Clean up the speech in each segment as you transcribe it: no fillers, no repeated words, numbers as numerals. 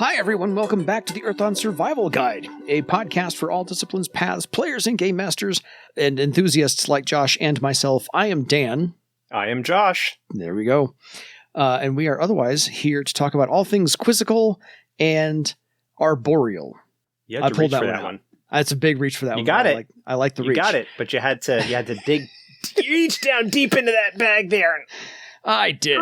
Hi everyone, welcome back to the Earthon Survival Guide, a podcast for all disciplines, paths, players, and game masters, and enthusiasts like Josh and myself. I am Dan. I am Josh. There we go. And we are otherwise here to talk about all things quizzical and arboreal. You had to reach for that one. That's a big reach for that one. You got it. I like the reach. You got it, but you had to dig, reach down deep into that bag there. I did.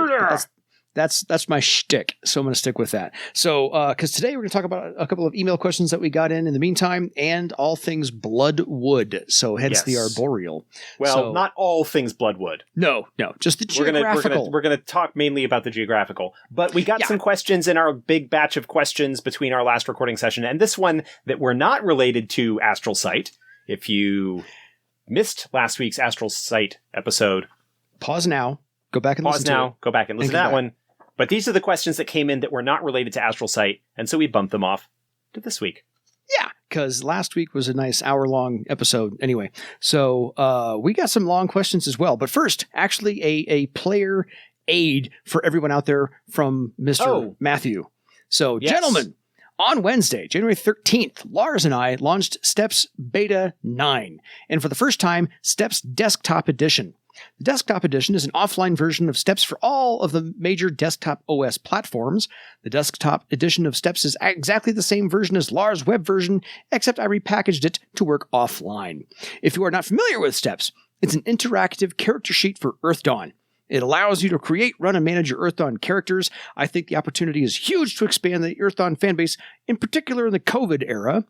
That's my shtick, so I'm going to stick with that. So, because today we're going to talk about a couple of email questions that we got in the meantime, and all things Bloodwood, so hence the arboreal. Well, not all things Bloodwood. No, just the geographical. We're going to talk mainly about the geographical, but we got some questions in our big batch of questions between our last recording session and this one that were not related to Astral Sight. If you missed last week's Astral Sight episode, pause now, go back and listen to it. Go back and listen to that one. But these are the questions that came in that were not related to Astral Sight, and so we bumped them off to this week. Yeah, because last week was a nice hour-long episode anyway. So we got some long questions as well. But first, actually a player aid for everyone out there from Mr. Matthew. So, gentlemen, on Wednesday, January 13th, Lars and I launched Steps Beta 9, and for the first time, Steps Desktop Edition. The Desktop Edition is an offline version of Steps for all of the major desktop OS platforms. The Desktop Edition of Steps is exactly the same version as Lars' web version, except I repackaged it to work offline. If you are not familiar with Steps, it's an interactive character sheet for Earthdawn. It allows you to create, run, and manage your Earthdawn characters. I think the opportunity is huge to expand the Earthdawn fanbase, in particular in the COVID era.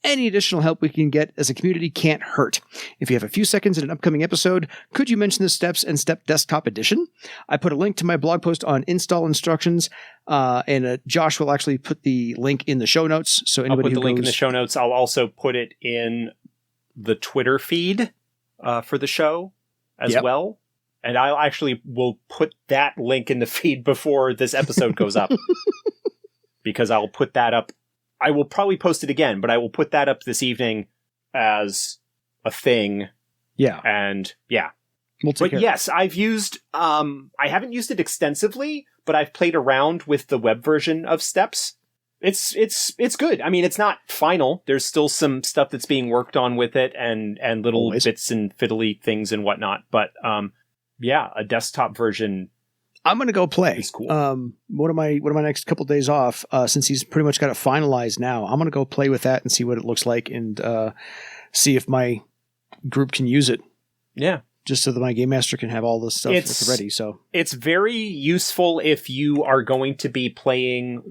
Any additional help we can get as a community can't hurt. If you have a few seconds in an upcoming episode, could you mention the Steps and Step Desktop Edition? I put a link to my blog post on install instructions, and Josh will actually put the link in the show notes. So anybody I'll put the link in the show notes. I'll also put it in the Twitter feed for the show as well. And I'll actually will put that link in the feed before this episode goes up. Because I'll put that up. I will probably post it again, but I will put that up this evening as a thing. Yeah. And yes, I've used, I haven't used it extensively, but I've played around with the web version of Steps. It's good. I mean, it's not final. There's still some stuff that's being worked on with it and little bits and fiddly things and whatnot. But, a desktop version. I'm going to go play. It's cool. One of my next couple of days off, since he's pretty much got it finalized now, I'm going to go play with that and see what it looks like and see if my group can use it. Yeah. Just so that my game master can have all this stuff ready. So it's very useful if you are going to be playing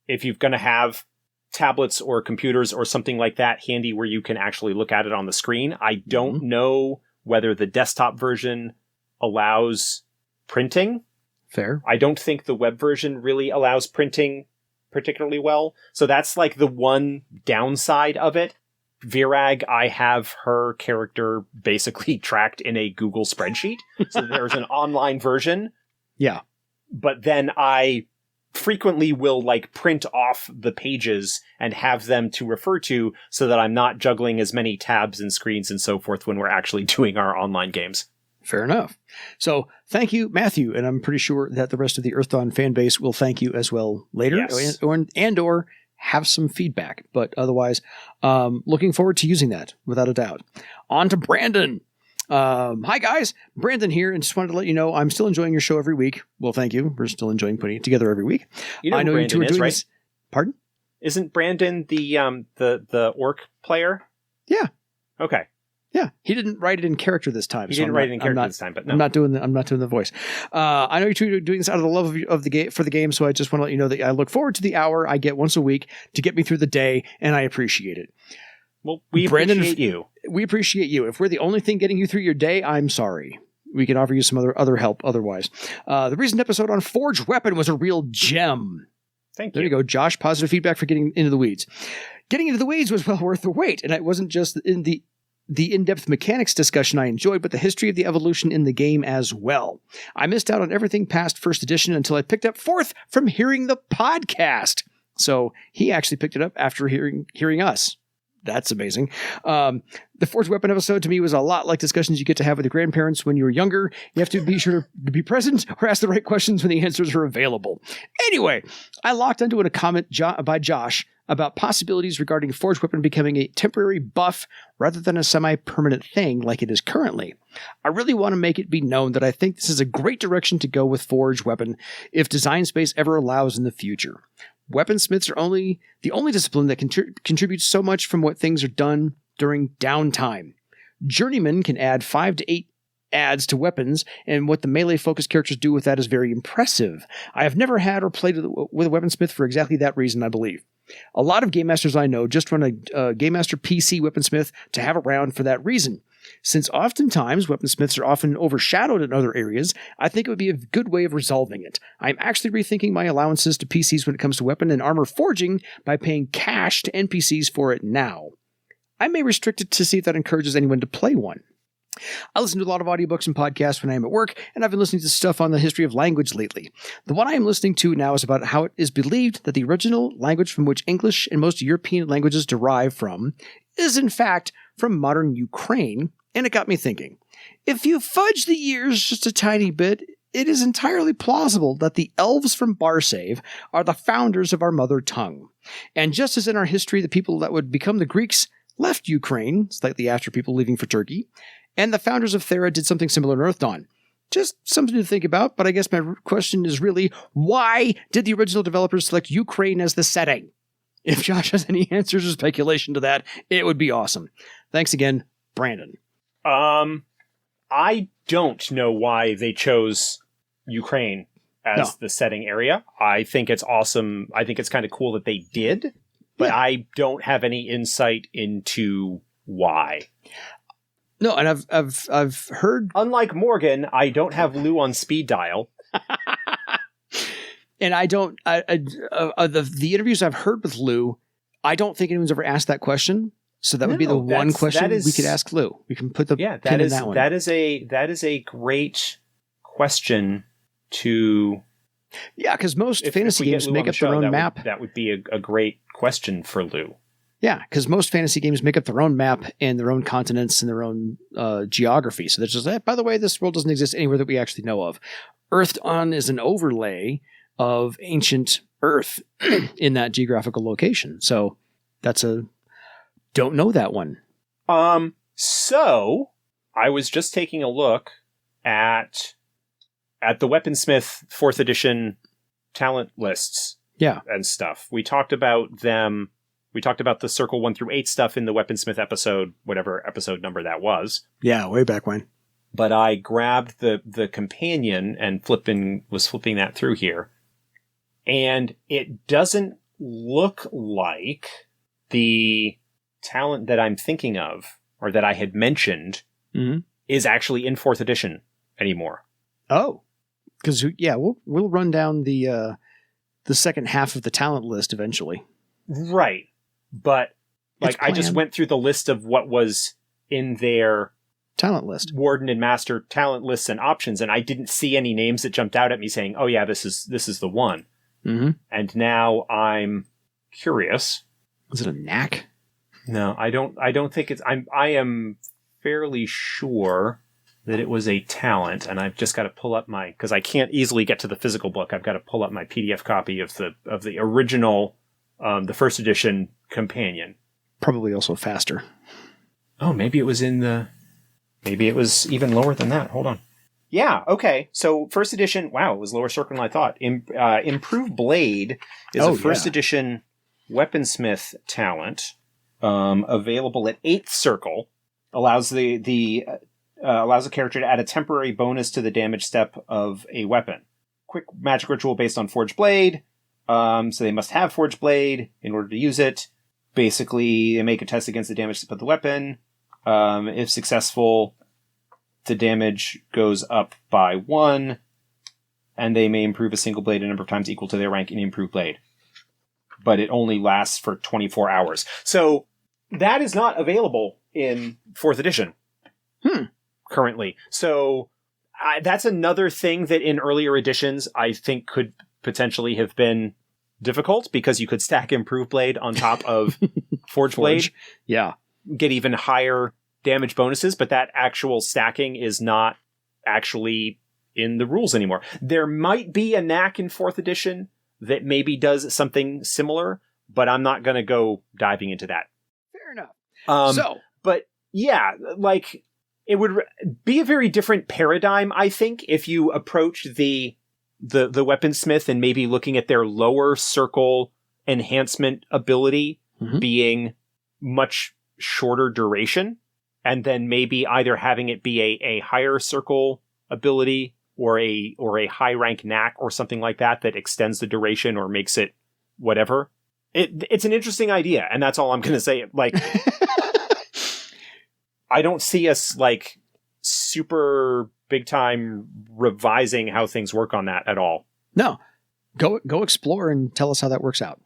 if you're going to have tablets or computers or something like that handy where you can actually look at it on the screen. I don't know whether the desktop version allows printing. Fair. I don't think the web version really allows printing particularly well. So that's like the one downside of it. Virag, I have her character basically tracked in a Google spreadsheet. So there's an online version. Yeah. But then I frequently will print off the pages and have them to refer to so that I'm not juggling as many tabs and screens and so forth when we're actually doing our online games. Fair enough. So thank you, Matthew, and I'm pretty sure that the rest of the Earthdawn fan base will thank you as well later, or have some feedback. But otherwise, looking forward to using that without a doubt. On to Brandon. Hi guys, Brandon here, and just wanted to let you know I'm still enjoying your show every week. Well, thank you. We're still enjoying putting it together every week. You know, I know Brandon you two are doing this. Pardon? Isn't Brandon the orc player? Yeah. Okay. Yeah, he didn't write it in character this time. He didn't write it in character this time, but no. I'm not doing the voice. I know you two are doing this out of the love of the game for the game, so I just want to let you know that I look forward to the hour I get once a week to get me through the day, and I appreciate it. Well, appreciate you. We appreciate you. If we're the only thing getting you through your day, I'm sorry. We can offer you some other help otherwise. The recent episode on Forged Weapon was a real gem. Thank you. There you go, Josh. Positive feedback for getting into the weeds. Getting into the weeds was well worth the wait, and it wasn't just in the in-depth mechanics discussion I enjoyed, but the history of the evolution in the game as well. I missed out on everything past first edition until I picked up fourth from hearing the podcast. So he actually picked it up after hearing us. That's amazing. The The Forged Weapon episode to me was a lot like discussions you get to have with your grandparents when you were younger. You have to be sure to be present or ask the right questions when the answers are available. Anyway, I locked onto a comment by Josh about possibilities regarding Forged Weapon becoming a temporary buff rather than a semi-permanent thing like it is currently. I really want to make it be known that I think this is a great direction to go with Forged Weapon if design space ever allows in the future. Weaponsmiths are the only discipline that contributes so much from what things are done during downtime. Journeyman can add 5 to 8 adds to weapons, and what the melee-focused characters do with that is very impressive. I have never had or played with a weaponsmith for exactly that reason, I believe. A lot of game masters I know just run a Game Master PC weaponsmith to have around for that reason. Since oftentimes weaponsmiths are often overshadowed in other areas, I think it would be a good way of resolving it. I'm actually rethinking my allowances to PCs when it comes to weapon and armor forging by paying cash to NPCs for it now. I may restrict it to see if that encourages anyone to play one. I listen to a lot of audiobooks and podcasts when I am at work, and I've been listening to stuff on the history of language lately. The one I am listening to now is about how it is believed that the original language from which English and most European languages derive from is in fact from modern Ukraine, and it got me thinking. If you fudge the years just a tiny bit, it is entirely plausible that the elves from Barsaive are the founders of our mother tongue. And just as in our history, the people that would become the Greeks left Ukraine, slightly after people leaving for Turkey, and the founders of Thera did something similar in Earth Dawn. Just something to think about, but I guess my question is really, why did the original developers select Ukraine as the setting? If Josh has any answers or speculation to that, it would be awesome. Thanks again, Brandon. I don't know why they chose Ukraine as the setting area. I think it's awesome. I think it's kind of cool that they did, but I don't have any insight into why. No, and I've heard. Unlike Morgan, I don't have Lou on speed dial. And I don't. The interviews I've heard with Lou, I don't think anyone's ever asked that question. So that would be the one question we could ask Lou. We can put the pin in that one. That is a great question to. Yeah, because most fantasy games make up their own map. That would be a great question for Lou. Yeah, because most fantasy games make up their own map and their own continents and their own geography. So there's just, by the way, this world doesn't exist anywhere that we actually know of. Earth Dawn is an overlay of ancient Earth in that geographical location. So that's don't know that one. So I was just taking a look at the Weaponsmith 4th edition talent lists. Yeah. And stuff. We talked about them. We talked about the Circle 1 through 8 stuff in the Weaponsmith episode, whatever episode number that was. Yeah, way back when. But I grabbed the companion and was flipping that through here. And it doesn't look like the talent that I'm thinking of, or that I had mentioned, is actually in 4th edition anymore. Oh. Because, we'll run down the second half of the talent list eventually. Right. But I just went through the list of what was in their talent list, Warden and Master talent lists and options, and I didn't see any names that jumped out at me saying, "Oh yeah, this is the one." Mm-hmm. And now I'm curious. Is it a knack? No, I don't think it's. I am fairly sure that it was a talent, and I've just got to pull up because I can't easily get to the physical book. I've got to pull up my PDF copy of the original, the 1st edition companion. Probably also faster. Oh, maybe it was maybe it was even lower than that. Hold on. Yeah, okay. So 1st edition, wow, it was lower circle than I thought. Improved Blade is a 1st edition weaponsmith talent, available at 8th circle. Allows allows the character to add a temporary bonus to the damage step of a weapon. Quick magic ritual based on Forged Blade. So they must have Forged Blade in order to use it. Basically, they make a test against the damage step of the weapon. If successful, the damage goes up by 1, and they may improve a single blade a number of times equal to their rank in Improved Blade. But it only lasts for 24 hours. So that is not available in 4th edition currently. So that's another thing that in earlier editions I think could potentially have been difficult, because you could stack Improved Blade on top of Forged Blade. Yeah. Get even higher damage bonuses, but that actual stacking is not actually in the rules anymore. There might be a knack in 4th edition that maybe does something similar, but I'm not going to go diving into that. Fair enough. But yeah, like it would be a very different paradigm, I think, if you approach the weaponsmith and maybe looking at their lower circle enhancement ability being much shorter duration, and then maybe either having it be a higher circle ability or a high rank knack or something like that extends the duration or makes it whatever. It's an interesting idea, and that's all I'm going to say. Like, I don't see us like super big time revising how things work on that at all. No, go explore and tell us how that works out.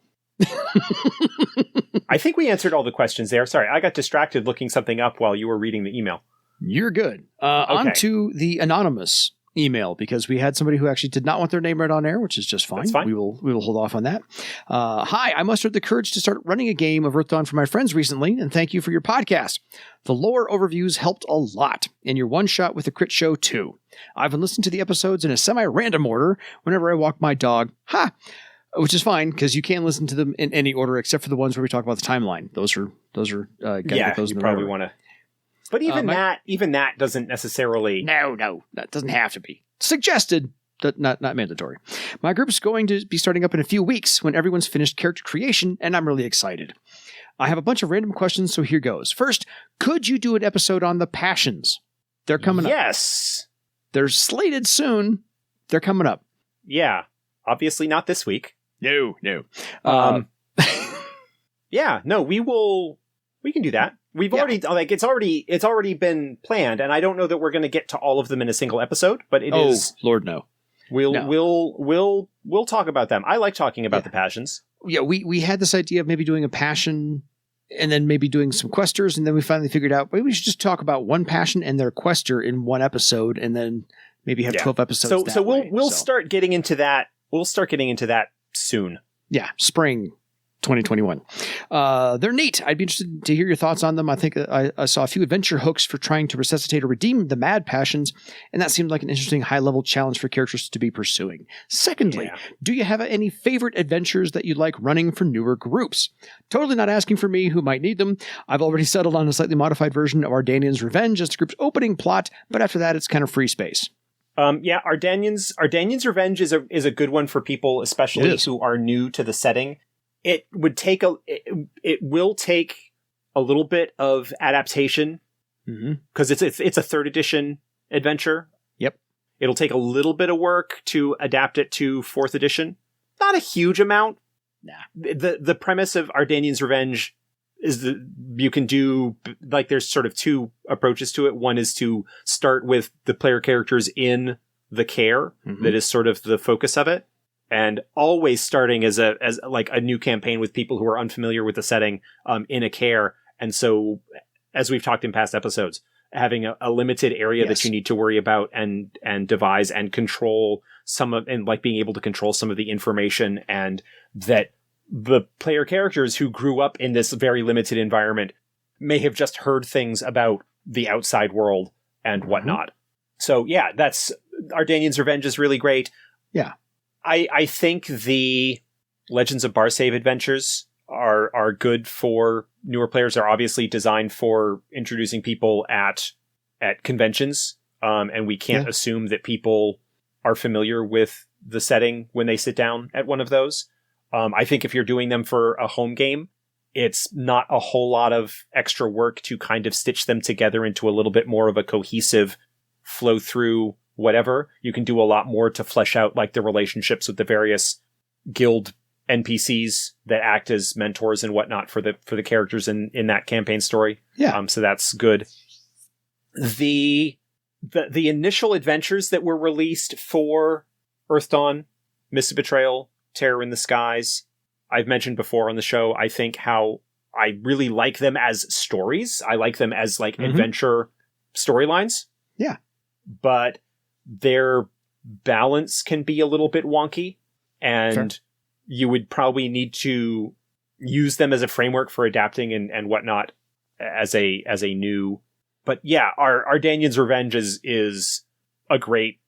I think we answered all the questions there. Sorry, I got distracted looking something up while you were reading the email. You're good. On to the anonymous email, because we had somebody who actually did not want their name read on air, which is just fine. That's fine. We will hold off on that. Hi, I mustered the courage to start running a game of Earth Dawn for my friends recently, and thank you for your podcast. The lore overviews helped a lot, and your one-shot with the crit show too. I've been listening to the episodes in a semi-random order whenever I walk my dog. Which is fine, because you can listen to them in any order except for the ones where we talk about the timeline. Those are gotta get those you in the probably order. want to. But even that doesn't necessarily. No, that doesn't have to be suggested, but not mandatory. My group's going to be starting up in a few weeks when everyone's finished character creation, and I'm really excited. I have a bunch of random questions, so here goes. First, could you do an episode on the passions? They're coming up. Yes, they're slated soon. They're coming up. Yeah, obviously not this week. No. Yeah, no, we can do that. We've already, like, it's already been planned, and I don't know that we're going to get to all of them in a single episode, but it is. Lord, no. We'll talk about them. I like talking about the passions. Yeah, we had this idea of maybe doing a passion and then maybe doing some questers, and then we finally figured out maybe we should just talk about one passion and their quester in one episode, and then maybe have 12 episodes. So we'll start getting into that. We'll start getting into that soon. Yeah, spring 2021. They're neat. I'd be interested to hear your thoughts on them. I think I saw a few adventure hooks for trying to resuscitate or redeem the mad passions, and that seemed like an interesting high-level challenge for characters to be pursuing. Secondly, do you have any favorite adventures that you'd like running for newer groups? Totally not asking for me, who might need them. I've already settled on a slightly modified version of Ardanian's Revenge as the group's opening plot, but after that, it's kind of free space. Ardanian's Revenge is a good one for people, especially who are new to the setting. It will take a little bit of adaptation because it's a 3rd edition adventure. Yep. It'll take a little bit of work to adapt it to 4th edition. Not a huge amount. Nah. The premise of Ardanian's Revenge is that you can do, like, there's sort of 2 approaches to it. One is to start with the player characters in the care that is sort of the focus of it. And always starting as a new campaign with people who are unfamiliar with the setting in a care. And so, as we've talked in past episodes, having a limited area that you need to worry about and devise and control being able to control some of the information, and that the player characters who grew up in this very limited environment may have just heard things about the outside world and whatnot. So yeah, that's Ardanian's Revenge is really great. Yeah. I think the Legends of Barsaive adventures are good for newer players. They're obviously designed for introducing people at conventions, and we can't assume that people are familiar with the setting when they sit down at one of those. I think if you're doing them for a home game, it's not a whole lot of extra work to kind of stitch them together into a little bit more of a cohesive flow through whatever. You can do a lot more to flesh out, like, the relationships with the various guild NPCs that act as mentors and whatnot for the characters in that campaign story. Yeah. So that's good. The initial adventures that were released for Earth Dawn, Mists of Betrayal, Terror in the Skies, I've mentioned before on the show, I think how I really like them as stories. I like them as, like, adventure storylines. Yeah. But their balance can be a little bit wonky, and you would probably need to use them as a framework for adapting and whatnot as a new But yeah, our Ardanion's Revenge is a great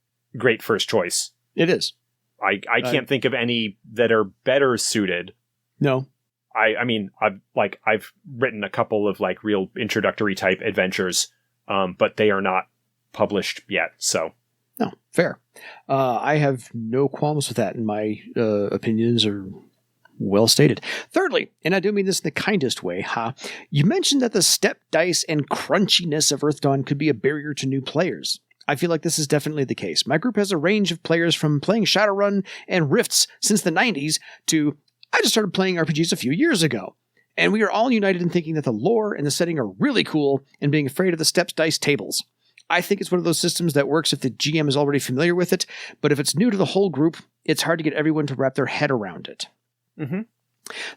first choice. It is. I can't think of any that are better suited. No. I mean, I've written a couple of like real introductory type adventures, but they are not published yet. So no, fair. I have no qualms with that, and my opinions are well stated. Thirdly, and I do mean this in the kindest way, you mentioned that the step dice and crunchiness of Earth Dawn could be a barrier to new players. I feel like this is definitely the case. My group has a range of players from playing Shadowrun and Rifts since the 90s to I just started playing RPGs a few years ago. And we are all united in thinking that the lore and the setting are really cool and being afraid of the steps dice tables. I think it's one of those systems that works if the GM is already familiar with it, but if it's new to the whole group, it's hard to get everyone to wrap their head around it. Mm-hmm.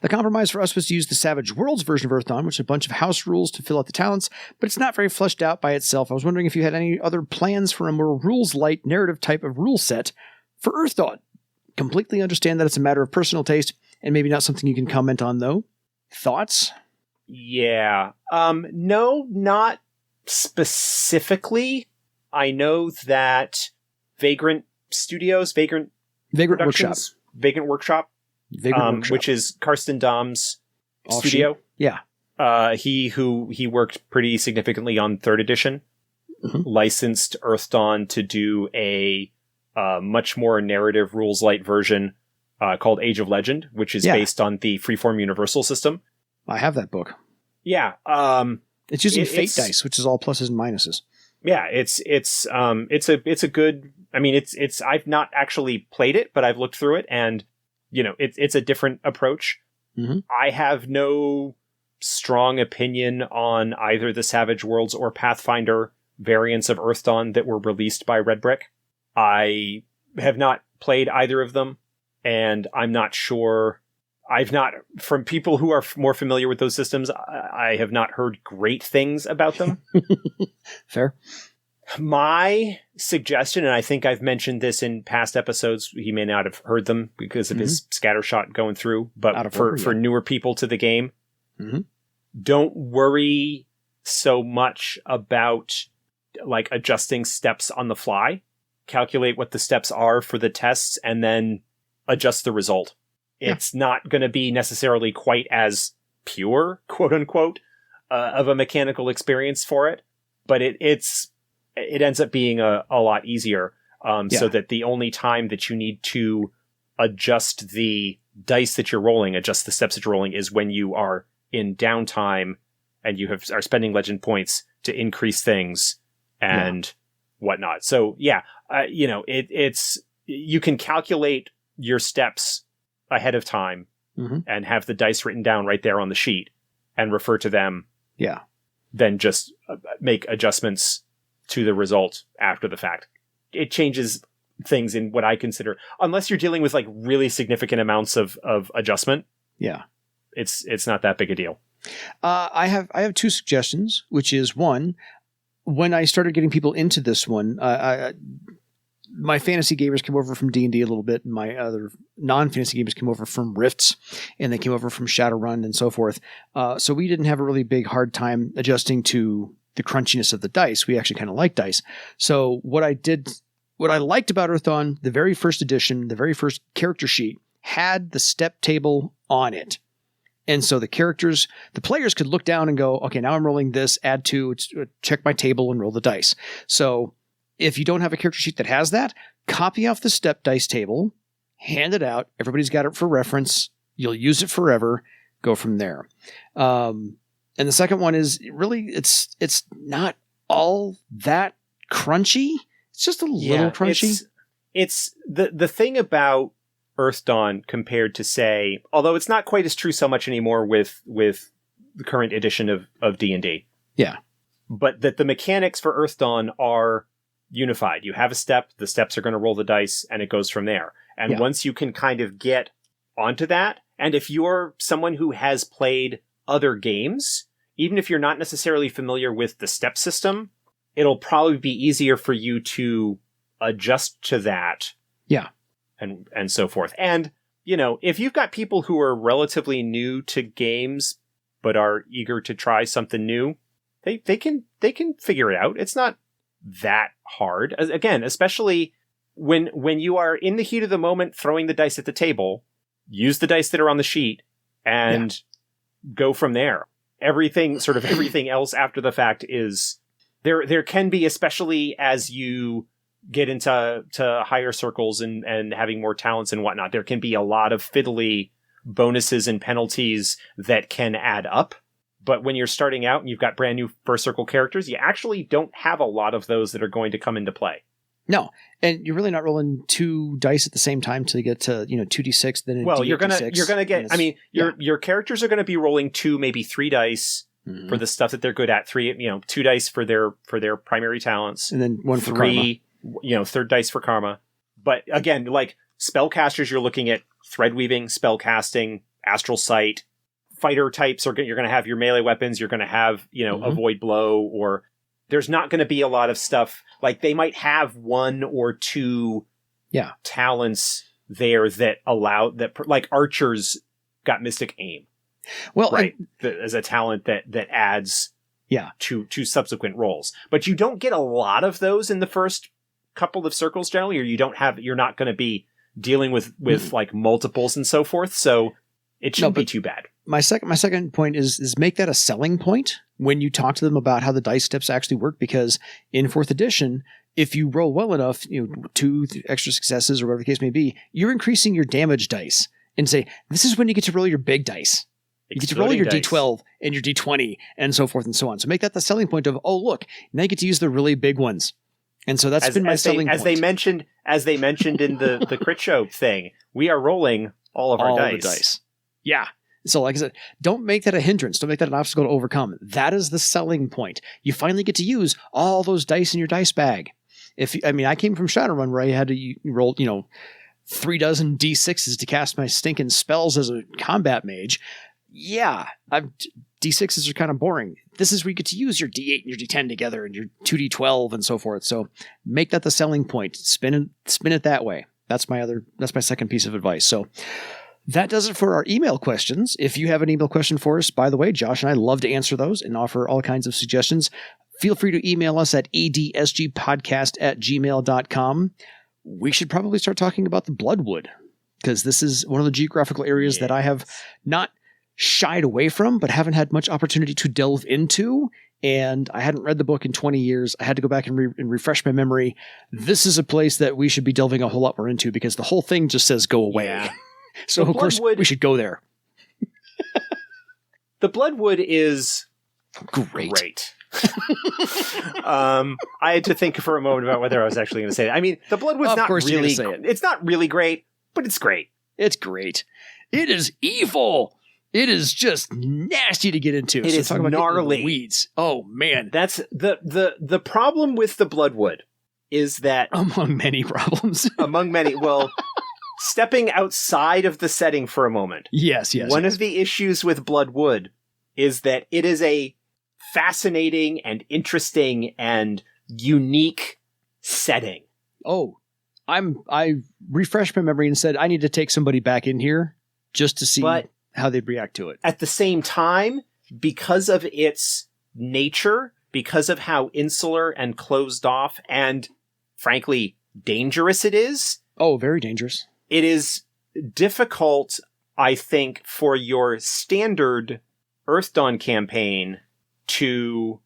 The compromise for us was to use the Savage Worlds version of Earth Dawn, which is a bunch of house rules to fill out the talents, but it's not very fleshed out by itself. I was wondering if you had any other plans for a more rules-light narrative type of rule set for Earth Dawn. Completely understand that it's a matter of personal taste, and maybe not something you can comment on, though. Thoughts? Yeah. No, not specifically. I know that Vagrant Workshop. Which is Karsten Dom's studio. Yeah. He worked pretty significantly on 3rd edition, licensed Earth Dawn to do a much more narrative rules light version called Age of Legend, which is based on the Freeform Universal system. I have that book. Yeah. It's using fate dice, which is all pluses and minuses. Yeah, it's a good. I mean, it's. I've not actually played it, but I've looked through it, and it's a different approach. Mm-hmm. I have no strong opinion on either the Savage Worlds or Pathfinder variants of Earth Dawn that were released by Red Brick. I have not played either of them, and I'm not sure. From people who are more familiar with those systems, I have not heard great things about them. Fair. My suggestion, and I think I've mentioned this in past episodes, he may not have heard them because of his scattershot going through, but for newer people to the game, don't worry so much about like adjusting steps on the fly. Calculate what the steps are for the tests and then adjust the result. It's not going to be necessarily quite as pure, quote unquote, of a mechanical experience for it, but it ends up being a lot easier. So that the only time that you need to adjust the dice that you're rolling, adjust the steps that you're rolling, is when you are in downtime and you are spending legend points to increase things and whatnot. So it's you can calculate your steps ahead of time and have the dice written down right there on the sheet and refer to them. Yeah. Then just make adjustments to the result after the fact. It changes things in what I consider, unless you're dealing with like really significant amounts of adjustment. Yeah. It's not that big a deal. I have two suggestions, which is one, when I started getting people into this one, my fantasy gamers came over from D&D a little bit, and my other non-fantasy gamers came over from Rifts, and they came over from Shadowrun and so forth. So we didn't have a really big hard time adjusting to the crunchiness of the dice. We actually kind of like dice. So what I liked about Earth Dawn, the very first edition, the very first character sheet, had the step table on it. And so the players could look down and go, okay, now I'm rolling this, add 2, check my table and roll the dice. So if you don't have a character sheet that has that, copy off the step dice table, hand it out. Everybody's got it for reference. You'll use it forever. Go from there. And the second one is really, it's not all that crunchy. It's just a little crunchy. It's the thing about Earth Dawn compared to, say, although it's not quite as true so much anymore with the current edition of D&D. Yeah. But that the mechanics for Earth Dawn are unified. You have a step, the steps are going to roll the dice, and it goes from there. And once you can kind of get onto that, and if you're someone who has played other games, even if you're not necessarily familiar with the step system, it'll probably be easier for you to adjust to that. Yeah. And so forth. And, if you've got people who are relatively new to games, but are eager to try something new, they can figure it out. It's not that hard. Again, especially when you are in the heat of the moment throwing the dice at the table, use the dice that are on the sheet and go from there. Everything else after the fact is there can be, especially as you get into higher circles and having more talents and whatnot, there can be a lot of fiddly bonuses and penalties that can add up. But when you're starting out and you've got brand new first circle characters, you actually don't have a lot of those that are going to come into play. No, and you're really not rolling 2 dice at the same time till you get to 2d6. Then you're gonna get. I mean, your characters are going to be rolling 2, maybe 3 dice for the stuff that they're good at. 2 dice for their primary talents, and then 1 for karma. Third dice for karma. But again, like spellcasters, you're looking at thread weaving, spellcasting, astral sight. Fighter types you're going to have your melee weapons. You're going to have avoid blow, or there's not going to be a lot of stuff. Like they might have 1 or 2 talents there that allow that, like archers got mystic aim. Well, right, as a talent that adds to subsequent rolls. But you don't get a lot of those in the first couple of circles generally, or you're not going to be dealing with like multiples and so forth. So it shouldn't be too bad. My second point is make that a selling point when you talk to them about how the dice steps actually work, because in 4th edition, if you roll well enough, 2 extra successes or whatever the case may be, you're increasing your damage dice and say, this is when you get to roll your big dice. You get to roll your D12 and your D20 and so forth and so on. So make that the selling point of, oh, look, now you get to use the really big ones. And so that's been my selling point. As they mentioned in the crit show thing, we are rolling all of our dice. The dice. Yeah. So like I said, don't make that a hindrance. Don't make that an obstacle to overcome. That is the selling point. You finally get to use all those dice in your dice bag. I came from Shadowrun where I had to roll, 3 dozen D6s to cast my stinking spells as a combat mage. Yeah, D6s are kind of boring. This is where you get to use your D8 and your D10 together and your 2D12 and so forth. So make that the selling point. Spin it that way. That's my second piece of advice. So that does it for our email questions. If you have an email question for us, by the way, Josh and I love to answer those and offer all kinds of suggestions. Feel free to email us at edsgpodcast@gmail.com. We should probably start talking about the Bloodwood, because this is one of the geographical areas that I have not shied away from, but haven't had much opportunity to delve into. And I hadn't read the book in 20 years. I had to go back and refresh my memory. This is a place that we should be delving a whole lot more into, because the whole thing just says go away. Yeah. So, of course, we should go there. The Bloodwood is great. I had to think for a moment about whether I was actually going to say that. I mean, the Bloodwood's not really it's not really great, but it's great. It's great. It is evil. It is just nasty to get into. It is gnarly. Weeds. Oh, man. That's the problem with the Bloodwood is that... Among many problems. Stepping outside of the setting for a moment. Yes. One of the issues with Bloodwood is that it is a fascinating and interesting and unique setting. Oh, I refreshed my memory and said I need to take somebody back in here just to see how they'd react to it. At the same time, because of its nature, because of how insular and closed off and, frankly, dangerous it is. Oh, very dangerous. It is difficult, I think, for your standard Earth Dawn campaign to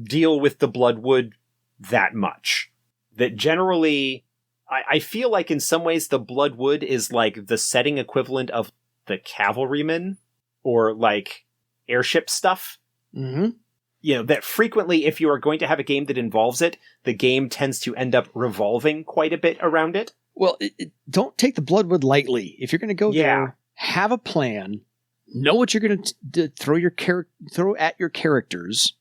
deal with the Bloodwood that much. That generally, I feel like in some ways the Bloodwood is like the setting equivalent of the Cavalryman or like airship stuff. Mm-hmm. That frequently, if you are going to have a game that involves it, the game tends to end up revolving quite a bit around it. Well, don't take the Bloodwood lightly. If you're going to go there, have a plan, know what you're going to throw at your characters,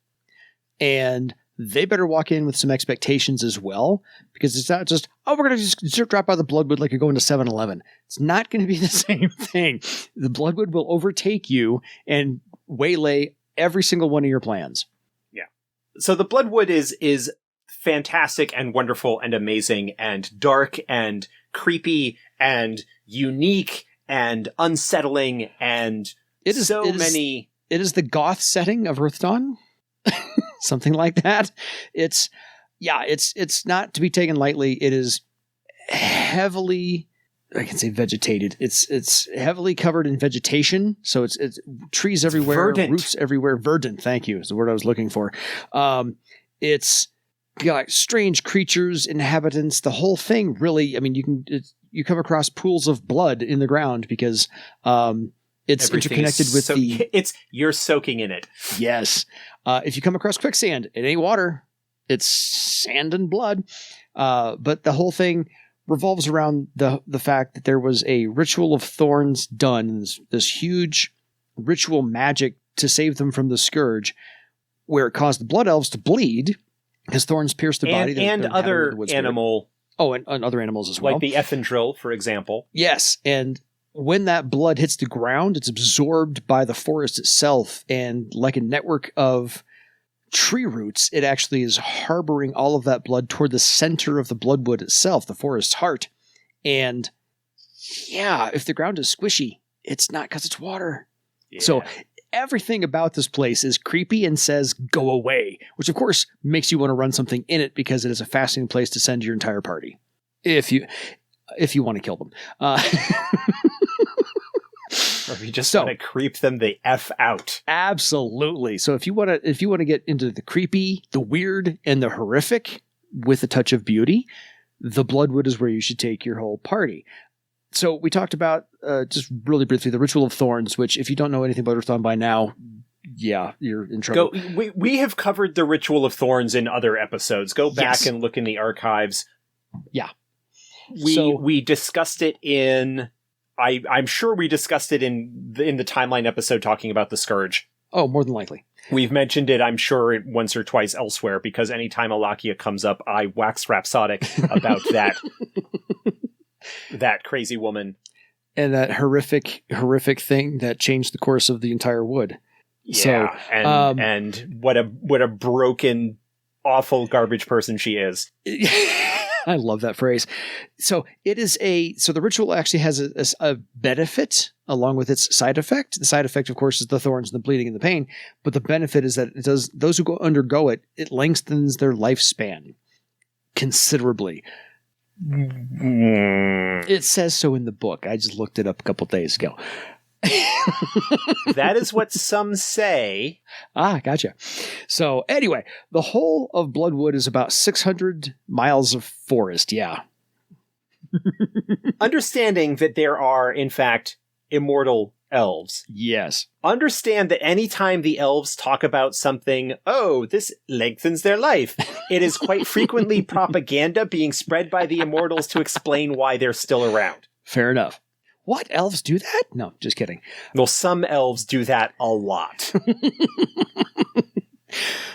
and they better walk in with some expectations as well, because it's not just, we're going to just drop out the Bloodwood like you're going to 7-Eleven. It's not going to be the same thing. The Bloodwood will overtake you and waylay every single one of your plans. Yeah. So the Bloodwood is fantastic and wonderful and amazing and dark and creepy and unique and unsettling and it is the goth setting of Earth Dawn. something like that. It's not to be taken lightly. It is heavily, I can say vegetated. It's heavily covered in vegetation. So it's trees everywhere, verdant. Roots everywhere. Verdant. Thank you. Is the word I was looking for. It's got strange creatures, inhabitants, the whole thing really. I mean, you come across pools of blood in the ground because, it's interconnected with you're soaking in it. Yes. If you come across quicksand, it ain't water. It's sand and blood. But the whole thing revolves around the fact that there was a ritual of thorns done, this huge ritual magic to save them from the scourge, where it caused the blood elves to bleed because thorns pierced their body. And other animal. Oh, and other animals as well. Like the Effendrill, for example. Yes, and when that blood hits the ground, it's absorbed by the forest itself, and like a network of tree roots, it actually is harboring all of that blood toward the center of the bloodwood itself, the forest's heart. And yeah, if the ground is squishy, it's not because it's water. Yeah. So everything about this place is creepy and says, go away, which of course makes you want to run something in it because it is a fascinating place to send your entire party. If you want to kill them. Or if you just want to creep them the F out. Absolutely. So if you want to get into the creepy, the weird, and the horrific with a touch of beauty, the Bloodwood is where you should take your whole party. So we talked about, just really briefly, the Ritual of Thorns, which if you don't know anything about Earthdawn by now, yeah, you're in trouble. We have covered the Ritual of Thorns in other episodes. Go back and look in the archives. Yeah. We discussed it in... I'm sure we discussed it in the timeline episode talking about the Scourge. Oh, more than likely. We've mentioned it, I'm sure, once or twice elsewhere, because anytime Alakia comes up, I wax rhapsodic about that crazy woman. And that horrific thing that changed the course of the entire wood. Yeah, so, and what a broken, awful garbage person she is. I love that phrase. So the ritual actually has a benefit along with its side effect. The side effect, of course, is the thorns and the bleeding and the pain. But the benefit is that it does, those who undergo it, it lengthens their lifespan considerably. It says so in the book. I just looked it up a couple days ago. That is what some say. Ah, gotcha. So anyway, the whole of Bloodwood is about 600 miles of forest. Yeah. Understanding that there are, in fact, immortal elves. Yes. Understand that anytime the elves talk about something, oh, this lengthens their life, it is quite frequently propaganda being spread by the immortals to explain why they're still around. Fair enough. What? Elves do that? No, just kidding. Well, some elves do that a lot.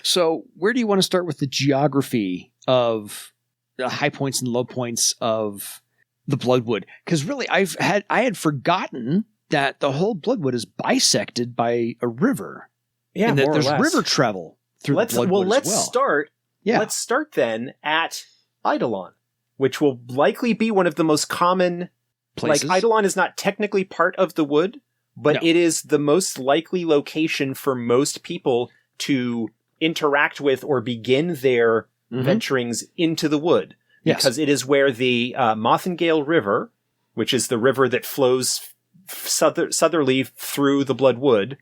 So where do you want to start with the geography of the high points and low points of the Bloodwood? Because really, I had forgotten that the whole Bloodwood is bisected by a river. Yeah, and that more there's or less. River travel through the Bloodwood as well. Start. Yeah. Let's start then at Eidolon, which will likely be one of the most common places. Like, Eidolon is not technically part of the wood, but it is the most likely location for most people to interact with or begin their venturings into the wood. Yes. Because it is where the Mothingale River, which is the river that flows southerly through the Bloodwood,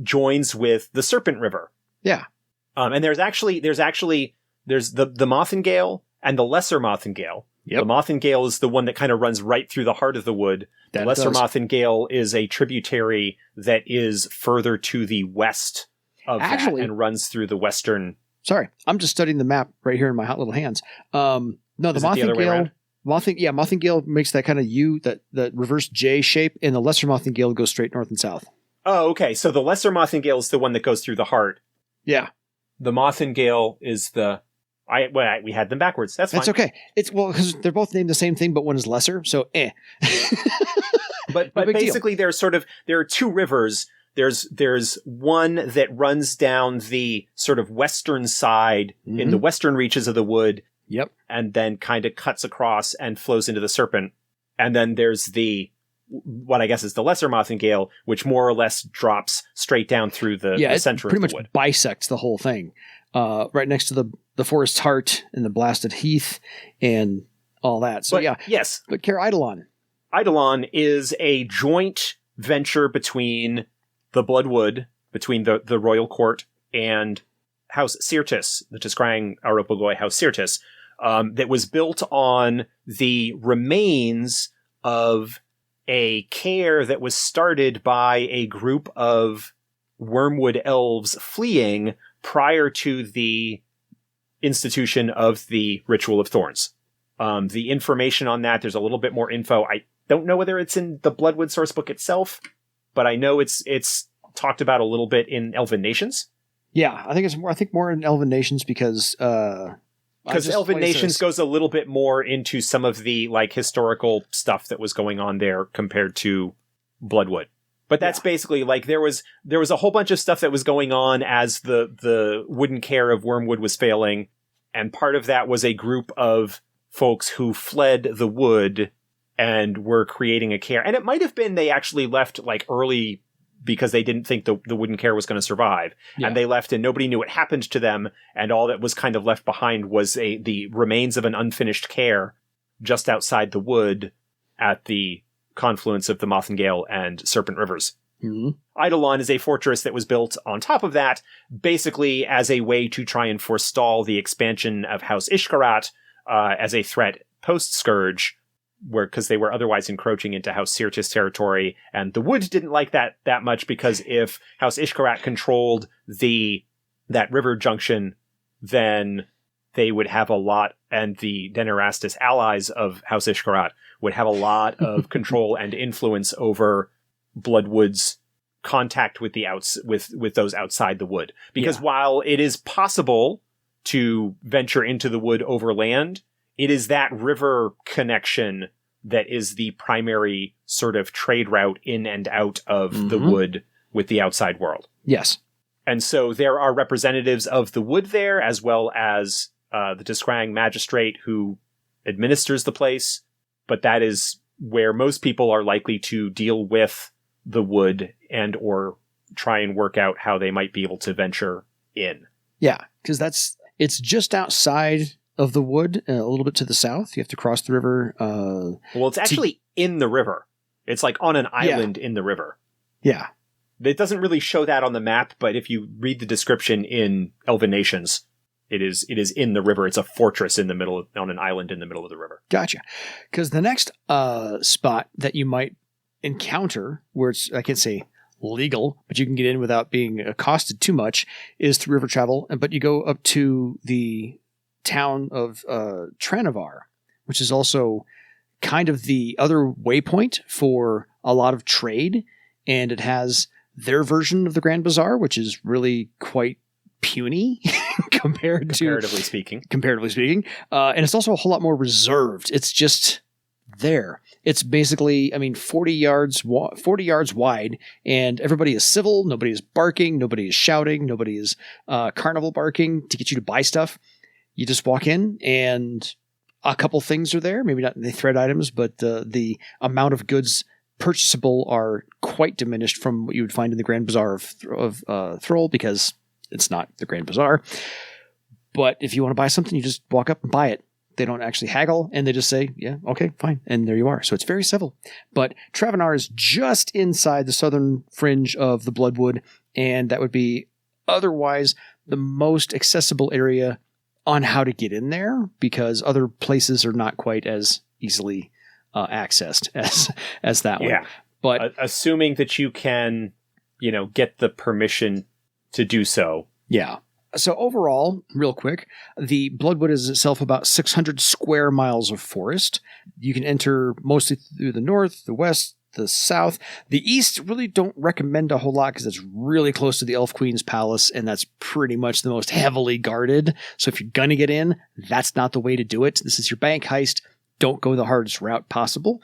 joins with the Serpent River. Yeah. And there's the Mothingale and the Lesser Mothingale. Yep. The Mothingale is the one that kind of runs right through the heart of the wood. The Lesser Mothingale is a tributary that is further to the west of that and runs through the western. Sorry, I'm just studying the map right here in my hot little hands. No, the Mothingale. Mothingale makes that kind of U, that reverse J shape, and the Lesser Mothingale goes straight north and south. Oh, okay. So the Lesser Mothingale is the one that goes through the heart. Yeah. The Mothingale is the... we had them backwards. That's fine. That's okay. It's because they're both named the same thing, but one is lesser. So, But basically, there are two rivers. There's one that runs down the sort of western side in the western reaches of the wood. Yep. And then kind of cuts across and flows into the Serpent. And then there's the what I guess is the lesser Mothingale, which more or less drops straight down through the center of the wood. Pretty much bisects the whole thing. Right next to the forest's heart and the blasted heath and all that. So yes. But Care Eidolon. Eidolon is a joint venture between the Bloodwood, between the royal court and House Syrtis, the Tiskrang Aropogoi House Syrtis, that was built on the remains of a care that was started by a group of Wormwood elves fleeing prior to the institution of the Ritual of Thorns. The information on that, there's a little bit more info. I don't know whether it's in the Bloodwood sourcebook itself, but I know it's talked about a little bit in Elven Nations. Yeah, I think more in Elven Nations because Elven Nations goes a little bit more into some of the like historical stuff that was going on there compared to Bloodwood. But that's basically like there was a whole bunch of stuff that was going on as the wooden care of Wormwood was failing, and part of that was a group of folks who fled the wood and were creating a care. And it might have been they actually left like early because they didn't think the wooden care was going to survive. Yeah. And they left and nobody knew what happened to them. And all that was kind of left behind was the remains of an unfinished care just outside the wood at the confluence of the Mothingale and Serpent rivers. Mm-hmm. Eidolon is a fortress that was built on top of that, basically as a way to try and forestall the expansion of House Ishkarat as a threat post-Scourge, because they were otherwise encroaching into House Syrtis territory, and the Wood didn't like that much, because if House Ishkarat controlled that river junction, then they would have a lot, and the Denerastus allies of House Ishkarat would have a lot of control and influence over Bloodwood's contact with with those outside the wood. Because while it is possible to venture into the wood over land, it is that river connection that is the primary sort of trade route in and out of the wood with the outside world. Yes. And so there are representatives of the wood there, as well as the Tiskrang magistrate who administers the place. But that is where most people are likely to deal with the wood and or try and work out how they might be able to venture in. Yeah, because it's just outside of the wood, a little bit to the south. You have to cross the river. Well, it's actually in the river. It's like on an island in the river. Yeah. It doesn't really show that on the map, but if you read the description in Elven Nations, it is in the river. It's a fortress in the middle on an island in the middle of the river. Gotcha. Because the next spot that you might encounter, where it's, I can't say legal, but you can get in without being accosted too much, is through river travel. But you go up to the town of Trenevar, which is also kind of the other waypoint for a lot of trade. And it has their version of the Grand Bazaar, which is really quite puny comparatively speaking. And it's also a whole lot more reserved. It's just there. It's basically, 40 yards wide, and everybody is civil. Nobody is barking. Nobody is shouting. Nobody is carnival barking to get you to buy stuff. You just walk in, and a couple things are there. Maybe not the thread items, but the amount of goods purchasable are quite diminished from what you would find in the Grand Bazaar of Thrall, because it's not the Grand Bazaar. But if you want to buy something, you just walk up and buy it. They don't actually haggle, and they just say, yeah, okay, fine. And there you are. So it's very civil. But Travenar is just inside the southern fringe of the Bloodwood, and that would be otherwise the most accessible area on how to get in there, because other places are not quite as easily accessed as that one. But assuming that you can, get the permission to do so. Yeah. So overall, real quick, the Bloodwood is itself about 600 square miles of forest. You can enter mostly through the north, the west, the south. The east really don't recommend a whole lot because it's really close to the Elf Queen's palace, and that's pretty much the most heavily guarded. So if you're going to get in, that's not the way to do it. This is your bank heist. Don't go the hardest route possible.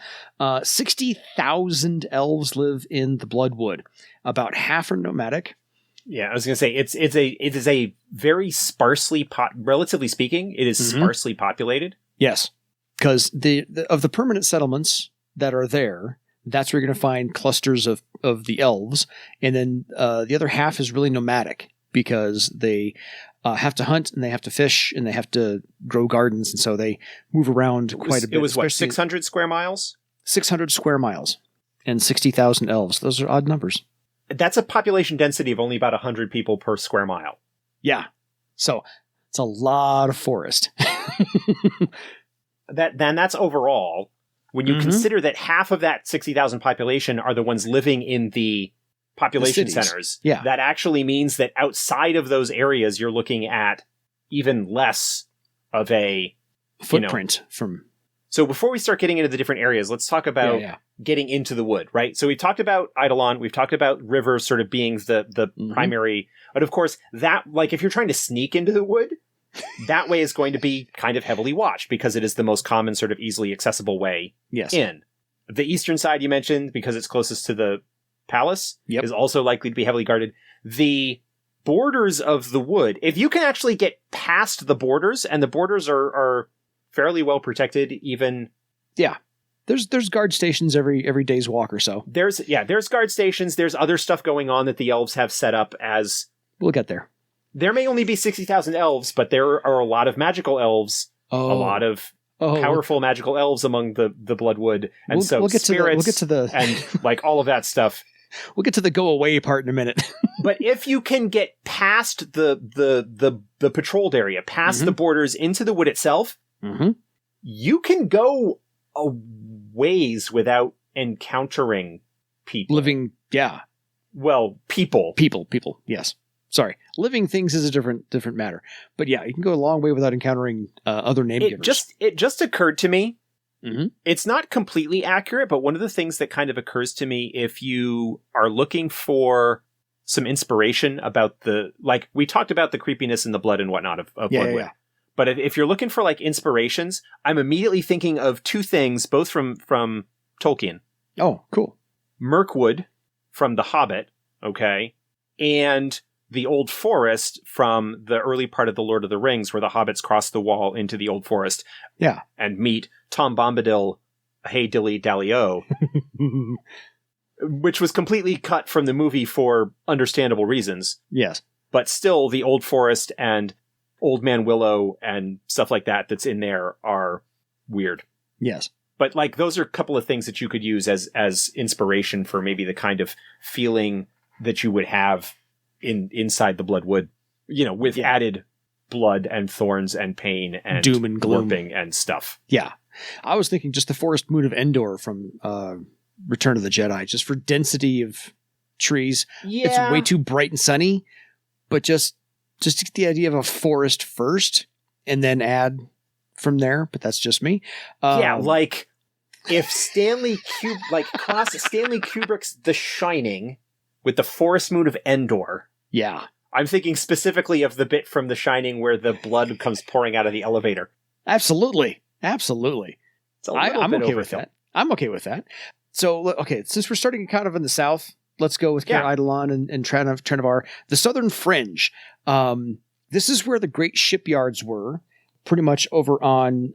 60,000 elves live in the Bloodwood. About half are nomadic. Yeah, I was going to say it is a very sparsely relatively speaking, it is sparsely populated. Yes, because of the permanent settlements that are there, that's where you're going to find clusters of the elves. And then the other half is really nomadic because they have to hunt and they have to fish and they have to grow gardens. And so they move around quite a bit. It was what, 600 square miles? 600 square miles and 60,000 elves. Those are odd numbers. That's a population density of only about 100 people per square mile. Yeah. So it's a lot of forest. That's overall. When you consider that half of that 60,000 population are the ones living in the population centers, that actually means that outside of those areas, you're looking at even less of a footprint from. So before we start getting into the different areas, let's talk about getting into the wood, right? So we've talked about Eidolon, we've talked about rivers sort of being the primary, but of course that, like, if you're trying to sneak into the wood, that way is going to be kind of heavily watched because it is the most common sort of easily accessible way in. The eastern side you mentioned, because it's closest to the palace, is also likely to be heavily guarded. The borders of the wood, if you can actually get past the borders, and the borders are fairly well protected, even... Yeah. There's guard stations every day's walk or so. There's guard stations, there's other stuff going on that the elves have set up as... We'll get there. There may only be 60,000 elves, but there are a lot of magical elves, a lot of powerful magical elves among the Bloodwood, and we'll get spirits to the and like all of that stuff. We'll get to the go away part in a minute. But if you can get past the patrolled area, past the borders into the wood itself, you can go a ways without encountering people. Living, Well, people. People, yes. Sorry. Living things is a different matter. But yeah, you can go a long way without encountering other name givers. It just occurred to me. It's not completely accurate, but one of the things that kind of occurs to me, if you are looking for some inspiration about like, we talked about the creepiness and the blood and whatnot of Bloodwood. Yeah. But if you're looking for like inspirations, I'm immediately thinking of two things, both from Tolkien. Oh, cool. Mirkwood from The Hobbit, okay? And the Old Forest from the early part of The Lord of the Rings, where the hobbits cross the wall into the Old Forest and meet Tom Bombadil, Hey Dilly Dally-O, which was completely cut from the movie for understandable reasons. Yes. But still, the Old Forest and Old Man Willow and stuff like that that's in there are weird. Yes. But like, those are a couple of things that you could use as inspiration for maybe the kind of feeling that you would have inside the Bloodwood, with added blood and thorns and pain and doom and gloom and stuff. Yeah. I was thinking just the forest moon of Endor from Return of the Jedi, just for density of trees. Yeah. It's way too bright and sunny, but just to get the idea of a forest first and then add from there, but that's just me. Like if Stanley Kubrick's The Shining with the forest moon of Endor. Yeah. I'm thinking specifically of the bit from The Shining where the blood comes pouring out of the elevator. Absolutely. I'm okay with that. I'm okay with that. So, since we're starting kind of in the south, let's go with Eidolon and Trenevar. The southern fringe. This is where the great shipyards were, pretty much over on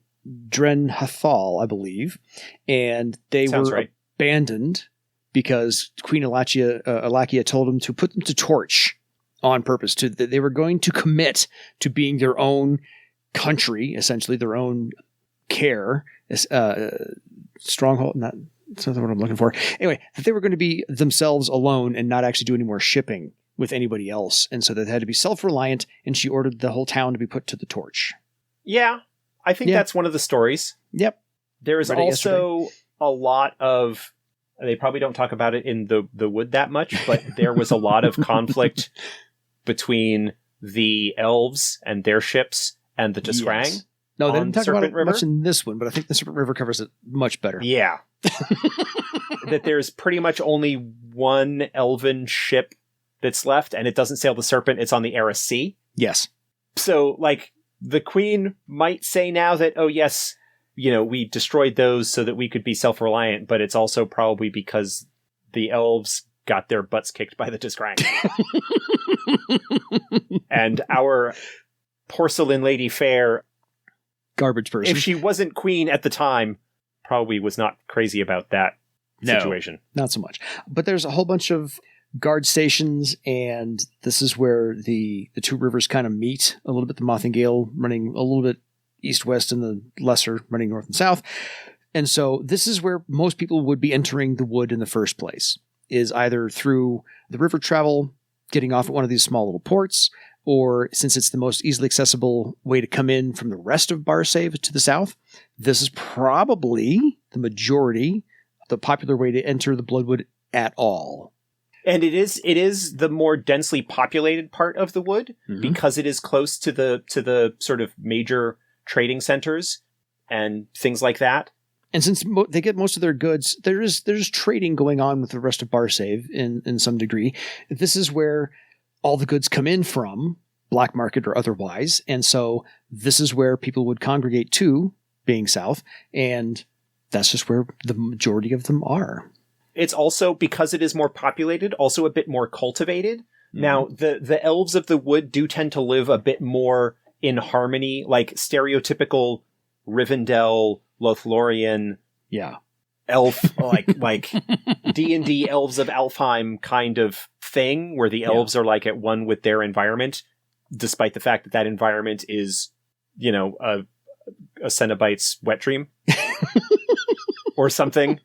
Dren Hathal, I believe. And they were abandoned because Queen Alakia told them to put them to torch on purpose. They were going to commit to being their own country, essentially their own care, stronghold. That's not what I'm looking for. Anyway, that they were going to be themselves alone and not actually do any more shipping with anybody else, and so they had to be self-reliant. And she ordered the whole town to be put to the torch. Yeah, I think that's one of the stories. Yep. There is also a lot of. They probably don't talk about it in the wood that much, but there was a lot of conflict between the elves and their ships and the Tiskrang. Yes. No, they didn't talk Serpent about it River. Much in this one, but I think the Serpent River covers it much better. Yeah. That there's pretty much only one elven ship that's left, and it doesn't sail the Serpent, it's on the Eris Sea. Yes. So, like, the Queen might say now that, oh yes, we destroyed those so that we could be self-reliant, but it's also probably because the elves got their butts kicked by the Tiskrang. And our porcelain lady fair, garbage person, if she wasn't queen at the time, probably was not crazy about that situation. Not so much. But there's a whole bunch of guard stations, and this is where the two rivers kind of meet a little bit. The Mothingale running a little bit east-west, and the Lesser running north and south. And so this is where most people would be entering the wood in the first place, is either through the river travel, getting off at one of these small little ports, or since it's the most easily accessible way to come in from the rest of Barsaive to the south, this is probably the majority, the popular way to enter the Bloodwood at all. And it is the more densely populated part of the wood, because it is close to the sort of major trading centers and things like that. And since they get most of their goods, there's trading going on with the rest of Barsaive in some degree. This is where all the goods come in from, black market or otherwise. And so this is where people would congregate to, being south, and that's just where the majority of them are. It's also, because it is more populated, also a bit more cultivated. Now, the elves of the wood do tend to live a bit more in harmony, like stereotypical Rivendell, Lothlorien, elf, like D&D elves of Alfheim kind of thing, where the elves are like at one with their environment, despite the fact that environment is, a Cenobite's wet dream or something.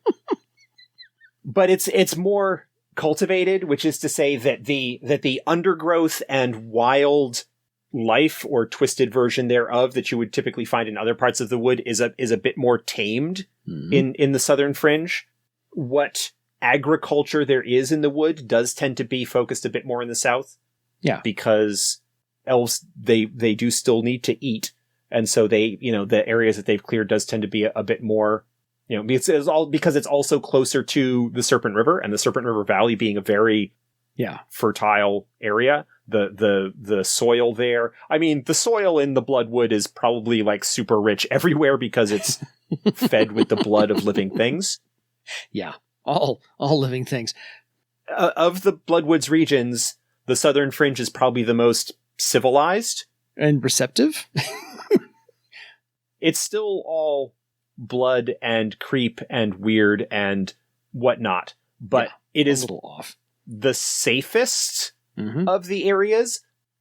But it's more cultivated, which is to say that the undergrowth and wild life, or twisted version thereof, that you would typically find in other parts of the wood is a bit more tamed in the southern fringe. What agriculture there is in the wood does tend to be focused a bit more in the south. Yeah. Because elves, they do still need to eat. And so they, the areas that they've cleared does tend to be a bit more, because it's also closer to the Serpent River, and the Serpent River Valley being a very fertile area. The soil there. I mean, the soil in the Bloodwood is probably like super rich everywhere because it's fed with the blood of living things. Yeah, all living things. Of the Bloodwoods regions, the southern fringe is probably the most civilized and receptive. It's still all blood and creep and weird and whatnot, but it is a little off. The safest of the areas.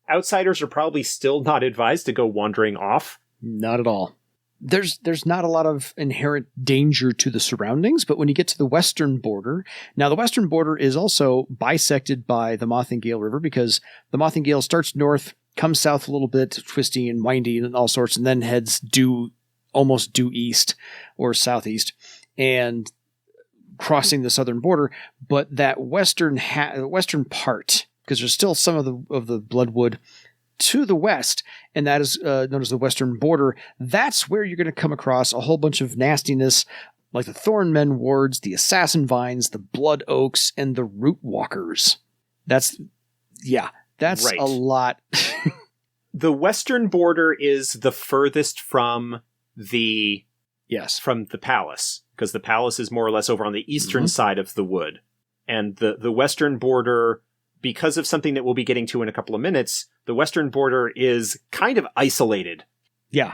Outsiders are probably still not advised to go wandering off. Not at all. There's not a lot of inherent danger to the surroundings, but when you get to the western border, now the western border is also bisected by the Mothingale River, because the Mothingale starts north, comes south a little bit, twisty and windy and all sorts, and then heads almost due east or southeast, and crossing the southern border. But that western part, because there's still some of the Bloodwood to the west, and that is known as the western border. That's where you're going to come across a whole bunch of nastiness, like the Thornmen wards, the assassin vines, the blood oaks, and the root walkers. That's right. A lot. The western border is the furthest from the palace, because the palace is more or less over on the eastern side of the wood, and the western border, because of something that we'll be getting to in a couple of minutes, the western border is kind of isolated,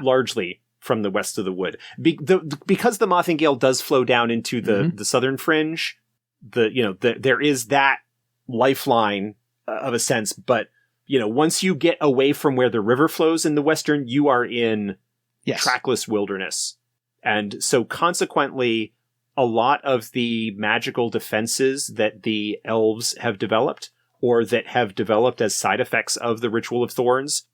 largely from the west of the wood. Because the Mothingale does flow down into the southern fringe, there is that lifeline of a sense, but once you get away from where the river flows in the western, you are in trackless wilderness. And so consequently, a lot of the magical defenses that the elves have developed, or that have developed as side effects of the Ritual of Thorns,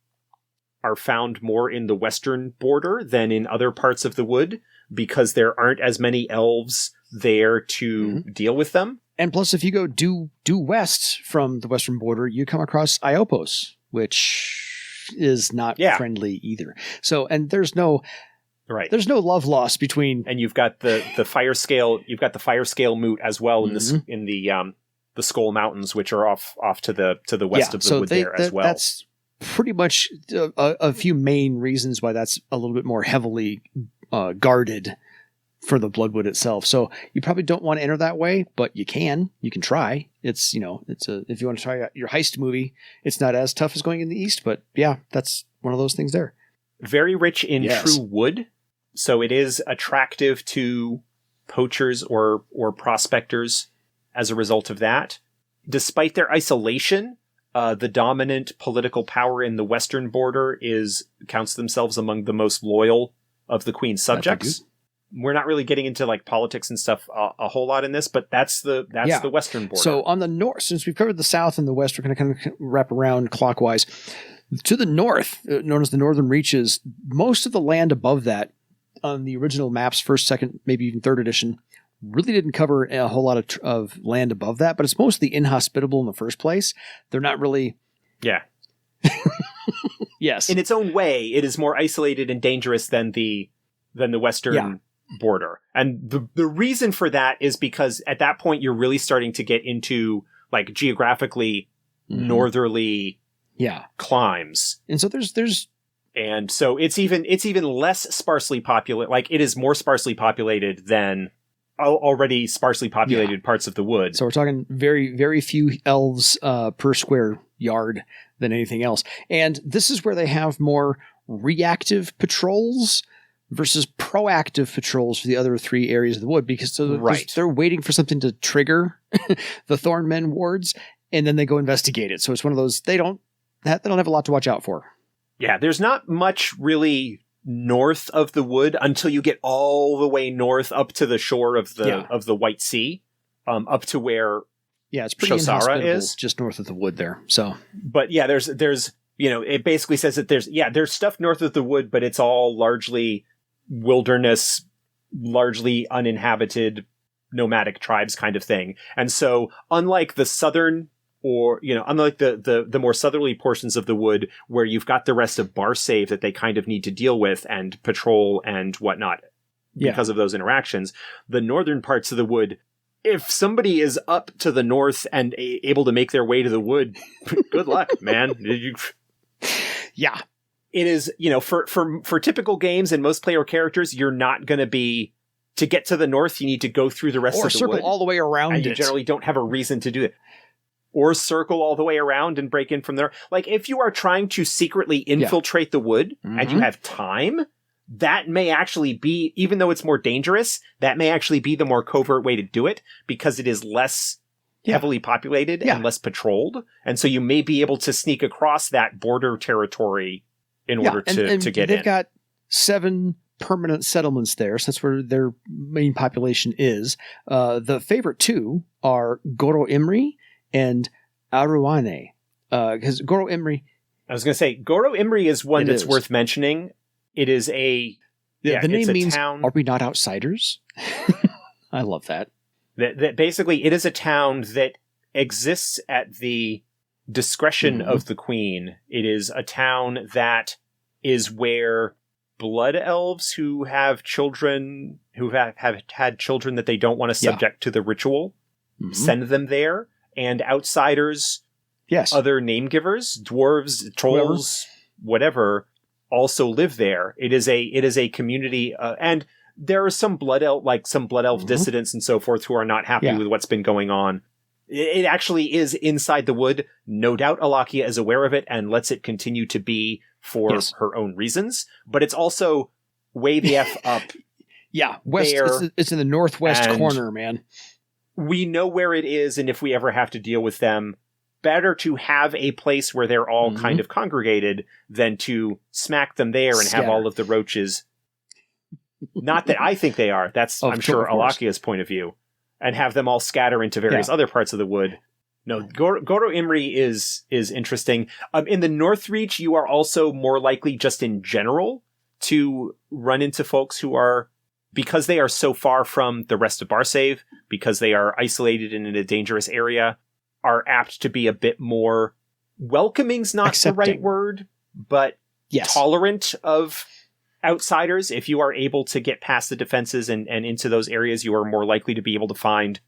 are found more in the western border than in other parts of the wood, because there aren't as many elves there to deal with them. And plus, if you go due west from the western border, you come across Iopos, which is not friendly either. So, and there's no love lost between. And you've got the fire scale. You've got the fire scale moot as well in the Skull Mountains, which are off to the west of the wood there as well. That's pretty much a few main reasons why that's a little bit more heavily guarded for the Bloodwood itself. So you probably don't want to enter that way, but you can try. It's, if you want to try your heist movie, it's not as tough as going in the east, but that's one of those things there. Very rich in true wood. So it is attractive to poachers or prospectors as a result of that. Despite their isolation, the dominant political power in the western border counts themselves among the most loyal of the queen's subjects. We're not really getting into like politics and stuff a whole lot in this, but that's the western border. So on the north, since we've covered the south and the west, we're going to kind of wrap around clockwise. To the north, known as the northern reaches, most of the land above that on the original maps, first, second, maybe even third edition, really didn't cover a whole lot of land above that, but it's mostly inhospitable in the first place. They're not really... Yeah. Yes. In its own way, it is more isolated and dangerous than the western border. And the reason for that is because at that point, you're really starting to get into like geographically northerly climes. And so there's and so it's even less sparsely populated. Like it is more sparsely populated than already sparsely populated parts of the wood. So we're talking very, very few elves per square yard than anything else. And this is where they have more reactive patrols versus proactive patrols for the other three areas of the wood, because they're waiting for something to trigger the Thornmen wards, and then they go investigate it. So it's one of those, they don't have a lot to watch out for. Yeah, there's not much really north of the wood until you get all the way north up to the shore of the White Sea, up to where it's pretty Shosara is just north of the wood there. So, but yeah, there's it basically says that there's stuff north of the wood, but it's all largely wilderness, largely uninhabited nomadic tribes kind of thing. And so unlike the southern unlike the more southerly portions of the wood where you've got the rest of Barsaive that they kind of need to deal with and patrol and whatnot because of those interactions, the northern parts of the wood, if somebody is up to the north and able to make their way to the wood, good luck, man. Yeah. It is, for typical games and most player characters, you're not going to be, to get to the north, you need to go through the rest of the wood. Or circle all the way around and you generally don't have a reason to do it. Or circle all the way around and break in from there. Like, if you are trying to secretly infiltrate the wood and you have time, that may actually be, even though it's more dangerous, that may actually be the more covert way to do it because it is less heavily populated and less patrolled. And so you may be able to sneak across that border territory in order to get in. They've got 7 permanent settlements there, so that's where their main population is. The favorite 2 are Goro Imri and Aruane. Because Goro Imri... I was going to say, Goro Imri is one that's worth mentioning. It is the name means, town. Are we not outsiders? I love that. That basically, it is a town that exists at the discretion of the queen. It is a town that is where blood elves who have children, who have had children that they don't want to subject to the ritual, send them there. And outsiders, other name givers, dwarves, trolls, whatever, also live there. It is a community, and there are some blood elf dissidents and so forth who are not happy with what's been going on. It actually is inside the wood. No doubt Alakia is aware of it and lets it continue to be for her own reasons. But it's also way the F up. West. It's in the northwest corner, man. We know where it is, and if we ever have to deal with them, better to have a place where they're all kind of congregated than to smack them there and have all of the roaches. Not that I think they are. That's, I'm sure, Alakia's point of view. And have them all scatter into various other parts of the wood. No, Goro Imri is interesting. In the North Reach, you are also more likely, just in general, to run into folks who are... Because they are so far from the rest of Barsaive, because they are isolated and in a dangerous area, are apt to be a bit more welcoming's not accepting. The right word, but tolerant of outsiders. If you are able to get past the defenses and into those areas, you are more likely to be able to find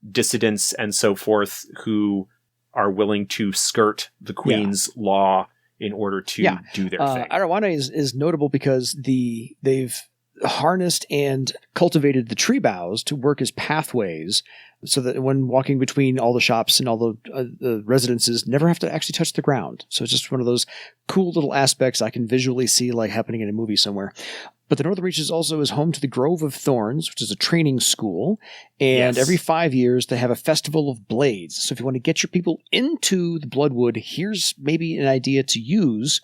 dissidents and so forth who are willing to skirt the Queen's law in order to do their thing. Arawana is notable because they've harnessed and cultivated the tree boughs to work as pathways so that when walking between all the shops and all the residences, never have to actually touch the ground. So it's just one of those cool little aspects I can visually see like happening in a movie somewhere. But the Northern Reaches also is home to the Grove of Thorns, which is a training school. And every 5 years, they have a Festival of Blades. So if you want to get your people into the Bloodwood, here's maybe an idea to use,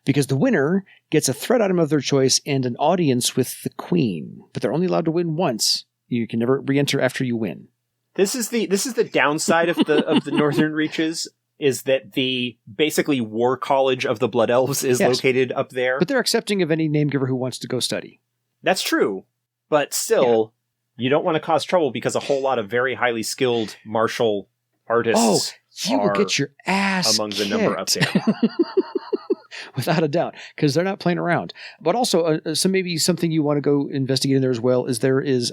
because the winner gets a threat item of their choice and an audience with the Queen. But they're only allowed to win once. You can never re-enter after you win. This is the downside of the Northern Reaches. Is that the basically War College of the Blood Elves is located up there. But they're accepting of any name giver who wants to go study. That's true. But still, you don't want to cause trouble because a whole lot of very highly skilled martial artists you will get your ass among kicked. the number up there. Without a doubt, because they're not playing around. But also, maybe something you want to go investigate in there as well is there is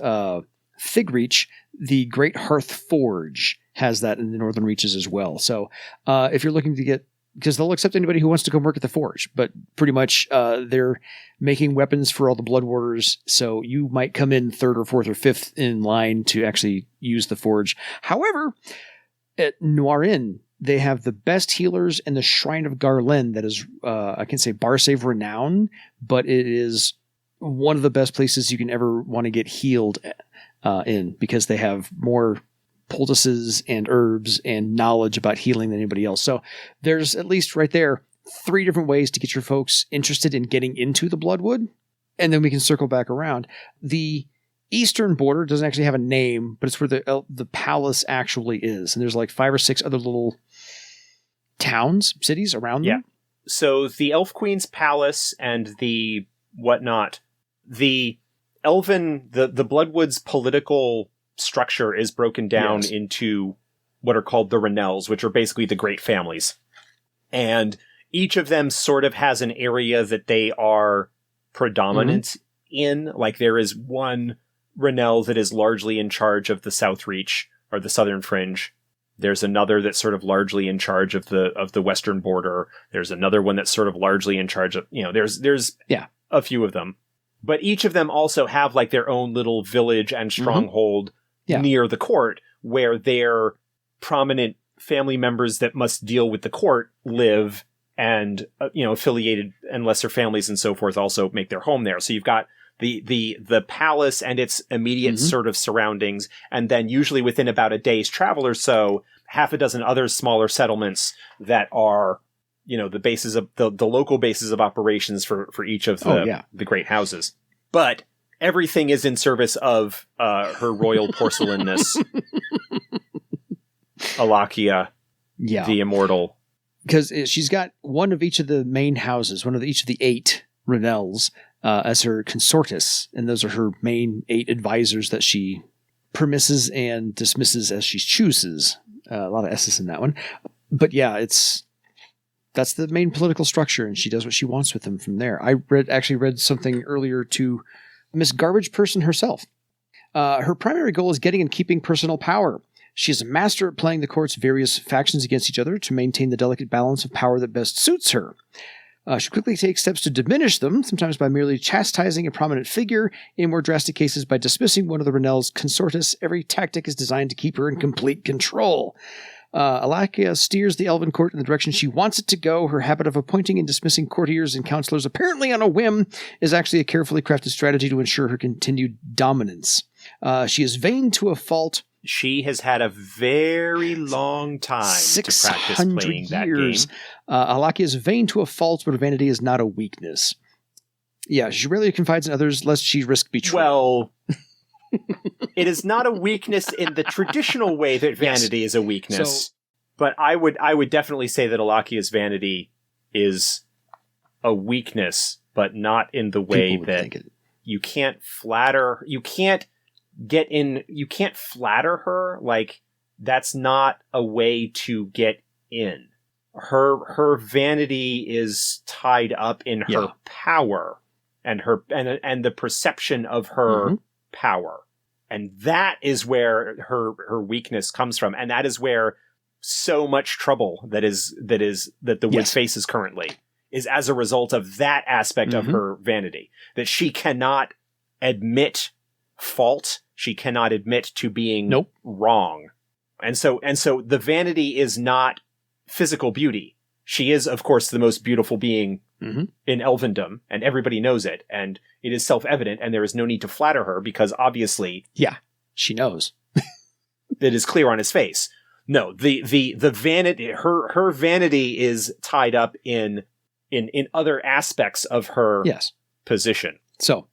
Figreach, the Great Hearth Forge, has that in the Northern Reaches as well. So if you're looking to get, because they'll accept anybody who wants to come work at the Forge, but pretty much they're making weapons for all the Blood Warders, so you might come in third or fourth or fifth in line to actually use the Forge. However, at Noirin, they have the best healers and the Shrine of Garland that is, I can say Barsaive renown, but it is one of the best places you can ever want to get healed in, because they have more poultices and herbs and knowledge about healing than anybody else. So there's at least right there 3 different ways to get your folks interested in getting into the Bloodwood. And then we can circle back around. The eastern border doesn't actually have a name, but it's where the palace actually is. And there's like 5 or 6 other little towns, cities around them. Yeah. So the Elf Queen's palace and the whatnot, the Elven, the Bloodwood's political structure is broken down into what are called the Renels, which are basically the great families. And each of them sort of has an area that they are predominant in. Like there is one Renel that is largely in charge of the South Reach, or the Southern Fringe. There's another that's sort of largely in charge of the Western border. There's another one that's sort of largely in charge of, there's a few of them. But each of them also have like their own little village and stronghold near the court, where their prominent family members that must deal with the court live, and affiliated and lesser families and so forth also make their home there. So you've got the palace and its immediate sort of surroundings, and then usually within about a day's travel or so, half a dozen other smaller settlements that are the bases of the local bases of operations for each of the great houses. But everything is in service of her royal porcelainness, Alakia, the immortal. Because she's got one of each of the main houses, each of the 8 Renels as her consortis, and those are her main 8 advisors that she permisses and dismisses as she chooses. A lot of S's in that one. But yeah, that's the main political structure, and she does what she wants with them from there. I actually read something earlier to Miss Garbage Person herself. Her primary goal is getting and keeping personal power. She is a master at playing the court's various factions against each other to maintain the delicate balance of power that best suits her. She quickly takes steps to diminish them, sometimes by merely chastising a prominent figure, in more drastic cases by dismissing one of the Renel's consortis. Every tactic is designed to keep her in complete control. Alakia steers the Elven court in the direction she wants it to go. Her habit of appointing and dismissing courtiers and counselors apparently on a whim is actually a carefully crafted strategy to ensure her continued dominance. She is vain to a fault. She has had a very long time to practice playing that game. Alakia is vain to a fault, but vanity is not a weakness. Yeah, she rarely confides in others lest she risk betrayal. Well, it is not a weakness in the traditional way that vanity is a weakness. But I would definitely say that Alakia's vanity is a weakness, but not in the way that you can't flatter. You can't flatter her. Like, that's not a way to get in. Her vanity is tied up in her power and the perception of her power. And that is where her weakness comes from. And that is where so much trouble that the Wood faces currently is as a result of that aspect of her vanity, that she cannot admit fault She cannot admit to being Nope. wrong. And so the vanity is not physical beauty. She is, of course, the most beautiful being in elfendom, and everybody knows it, and it is self-evident, and there is no need to flatter her, because obviously... Yeah, she knows. It is clear on his face. No, the vanity, her vanity is tied up in other aspects of her position. So,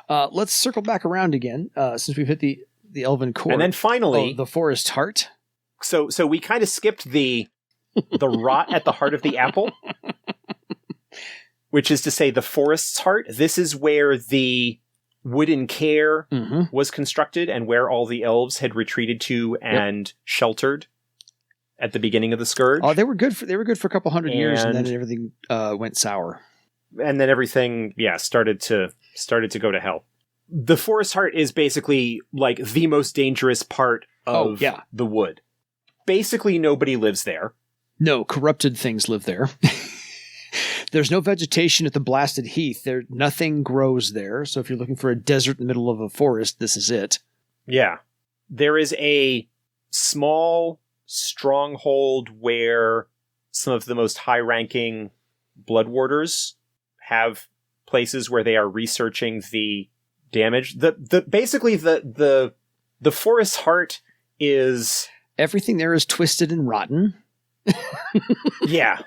let's circle back around again, since we've hit the elven core. And then finally... the forest heart. So we kind of skipped the rot at the heart of the apple, which is to say the forest's heart. This is where the wooden care was constructed and where all the elves had retreated to and sheltered at the beginning of the Scourge. Oh, they were good for a couple hundred years, and then everything went sour. And then everything, started to go to hell. The forest heart is basically like the most dangerous part of the wood. Basically, nobody lives there. No, corrupted things live there. There's no vegetation at the blasted heath. Nothing grows there. So if you're looking for a desert in the middle of a forest, this is it. Yeah. There is a small stronghold where some of the most high-ranking blood warders have places where they are researching the damage. Basically the forest heart is... Everything there is twisted and rotten. Yeah.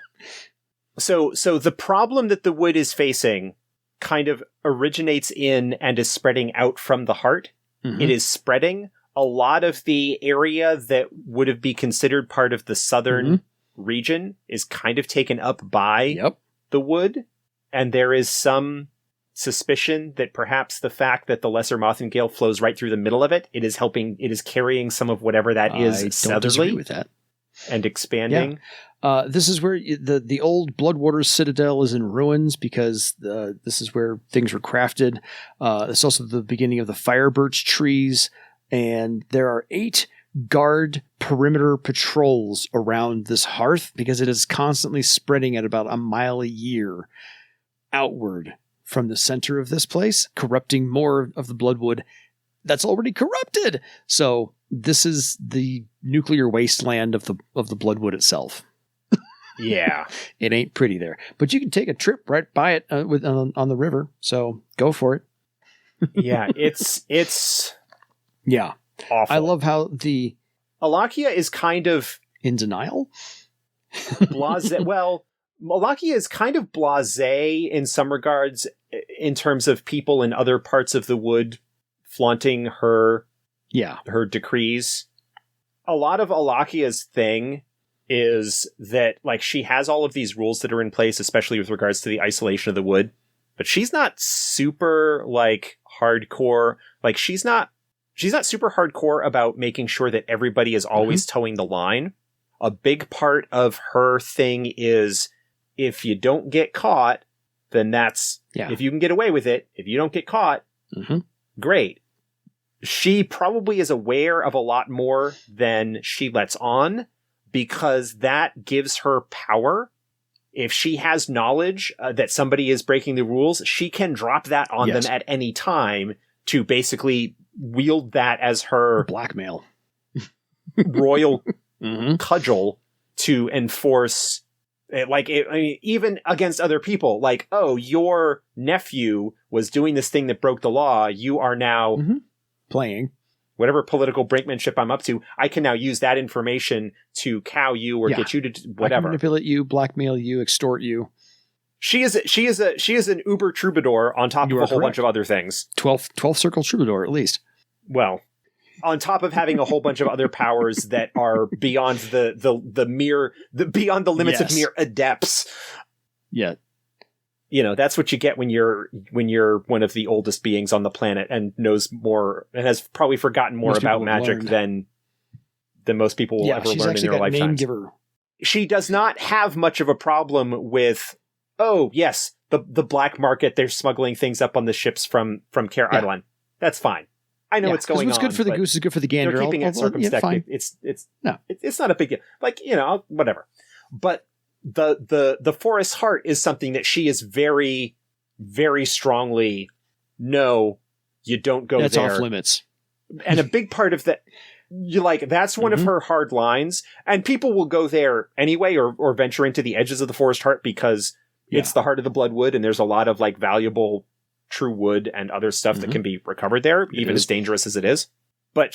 So the problem that the wood is facing kind of originates in and is spreading out from the heart. It is spreading. A lot of the area that would have been considered part of the southern region is kind of taken up by the wood. And there is some suspicion that perhaps the fact that the Lesser Mothingale flows right through the middle of it, it is carrying some of whatever that is southerly. Don't disagree with that. And expanding. Yeah. This is where the old Bloodwater Citadel is in ruins, because this is where things were crafted. It's also the beginning of the fire birch trees, and there are 8 guard perimeter patrols around this hearth, because it is constantly spreading at about a mile a year outward from the center of this place, corrupting more of the bloodwood that's already corrupted. So this is the nuclear wasteland of the bloodwood itself. Yeah. It ain't pretty there, but you can take a trip right by it on the river. So go for it. Yeah. It's awful. I love how the Alakia is kind of in denial. Blasé. Well, Alakia is kind of blasé in some regards, in terms of people in other parts of the wood flaunting her decrees. A lot of Alakia's thing is that, like, she has all of these rules that are in place, especially with regards to the isolation of the wood, but she's not super, like, hardcore. Like, she's not super hardcore about making sure that everybody is always towing the line. A big part of her thing is, if you don't get caught, then that's... If you can get away with it, if you don't get caught, great. She probably is aware of a lot more than she lets on, because that gives her power. If she has knowledge that somebody is breaking the rules, she can drop that on them at any time to basically wield that as her... blackmail. royal cudgel to enforce... even against other people, like, oh, your nephew was doing this thing that broke the law. You are now playing whatever political brinkmanship I'm up to. I can now use that information to cow you or get you to whatever. I can manipulate you, blackmail you, extort you. She is an uber troubadour on top of a whole bunch of other things. 12th circle troubadour, at least. Well, on top of having a whole bunch of other powers that are beyond beyond the limits of mere adepts. Yeah. You know, that's what you get when you're one of the oldest beings on the planet and knows more and has probably forgotten more about magic than most people will ever learn in their lifetimes. Name giver. She does not have much of a problem with, oh yes, the black market, they're smuggling things up on the ships from Care Eidolon. That's fine. I know what's going on. What's good for the goose is good for the gander. They're keeping it circumspect. It's not a big deal. Like, you know, whatever. But the forest heart is something that she is very, very strongly, no, you don't go there. That's off limits. And a big part of that, that's one of her hard lines. And people will go there anyway or venture into the edges of the Forest Heart because it's the heart of the Bloodwood and there's a lot of like valuable true wood and other stuff that can be recovered there, even as dangerous as it is. But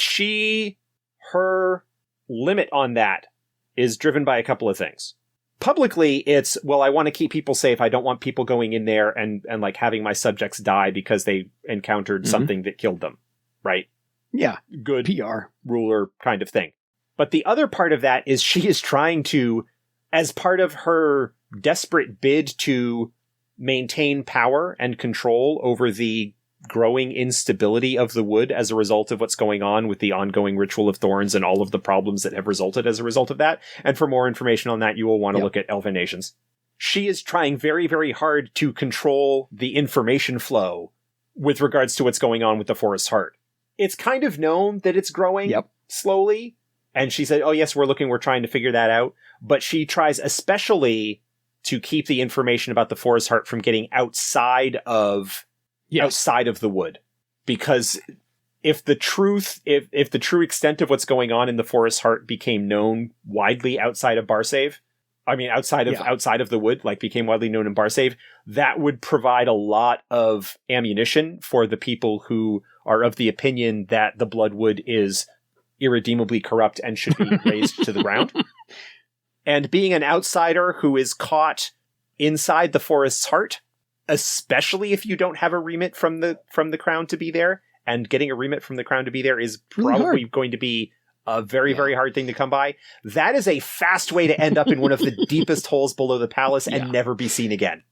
her limit on that is driven by a couple of things. Publicly, it's, I want to keep people safe. I don't want people going in there and like having my subjects die because they encountered something that killed them. Right? Yeah. Good PR. Ruler kind of thing. But the other part of that is she is trying to, as part of her desperate bid to maintain power and control over the growing instability of the wood as a result of what's going on with the ongoing Ritual of Thorns and all of the problems that have resulted as a result of that. And for more information on that, you will want to look at Elven Nations. She is trying very, very hard to control the information flow with regards to what's going on with the Forest Heart. It's kind of known that it's growing slowly. And she said, oh yes, we're trying to figure that out. But she tries especially to keep the information about the Forest Heart from getting outside of the wood. Because if the true extent of what's going on in the Forest Heart became known widely outside of Barsaive, outside of the wood, like became widely known in Barsaive, that would provide a lot of ammunition for the people who are of the opinion that the Bloodwood is irredeemably corrupt and should be razed to the ground. And being an outsider who is caught inside the Forest's Heart, especially if you don't have a remit from the crown to be there, and getting a remit from the crown to be there is probably going to be a very, very hard thing to come by. That is a fast way to end up in one of the deepest holes below the palace and never be seen again.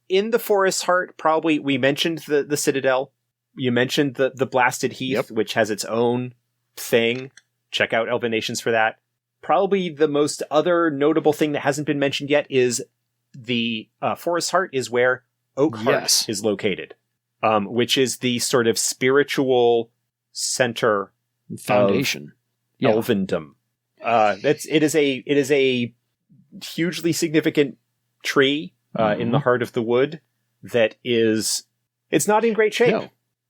In the Forest's Heart, probably, we mentioned the Citadel. You mentioned the Blasted Heath, which has its own thing. Check out Elven Nations for that. Probably the most other notable thing that hasn't been mentioned yet is the Forest Heart is where Oakheart is located, which is the sort of spiritual center foundation of Elvendom. It is a hugely significant tree in the heart of the wood that it's not in great shape. No.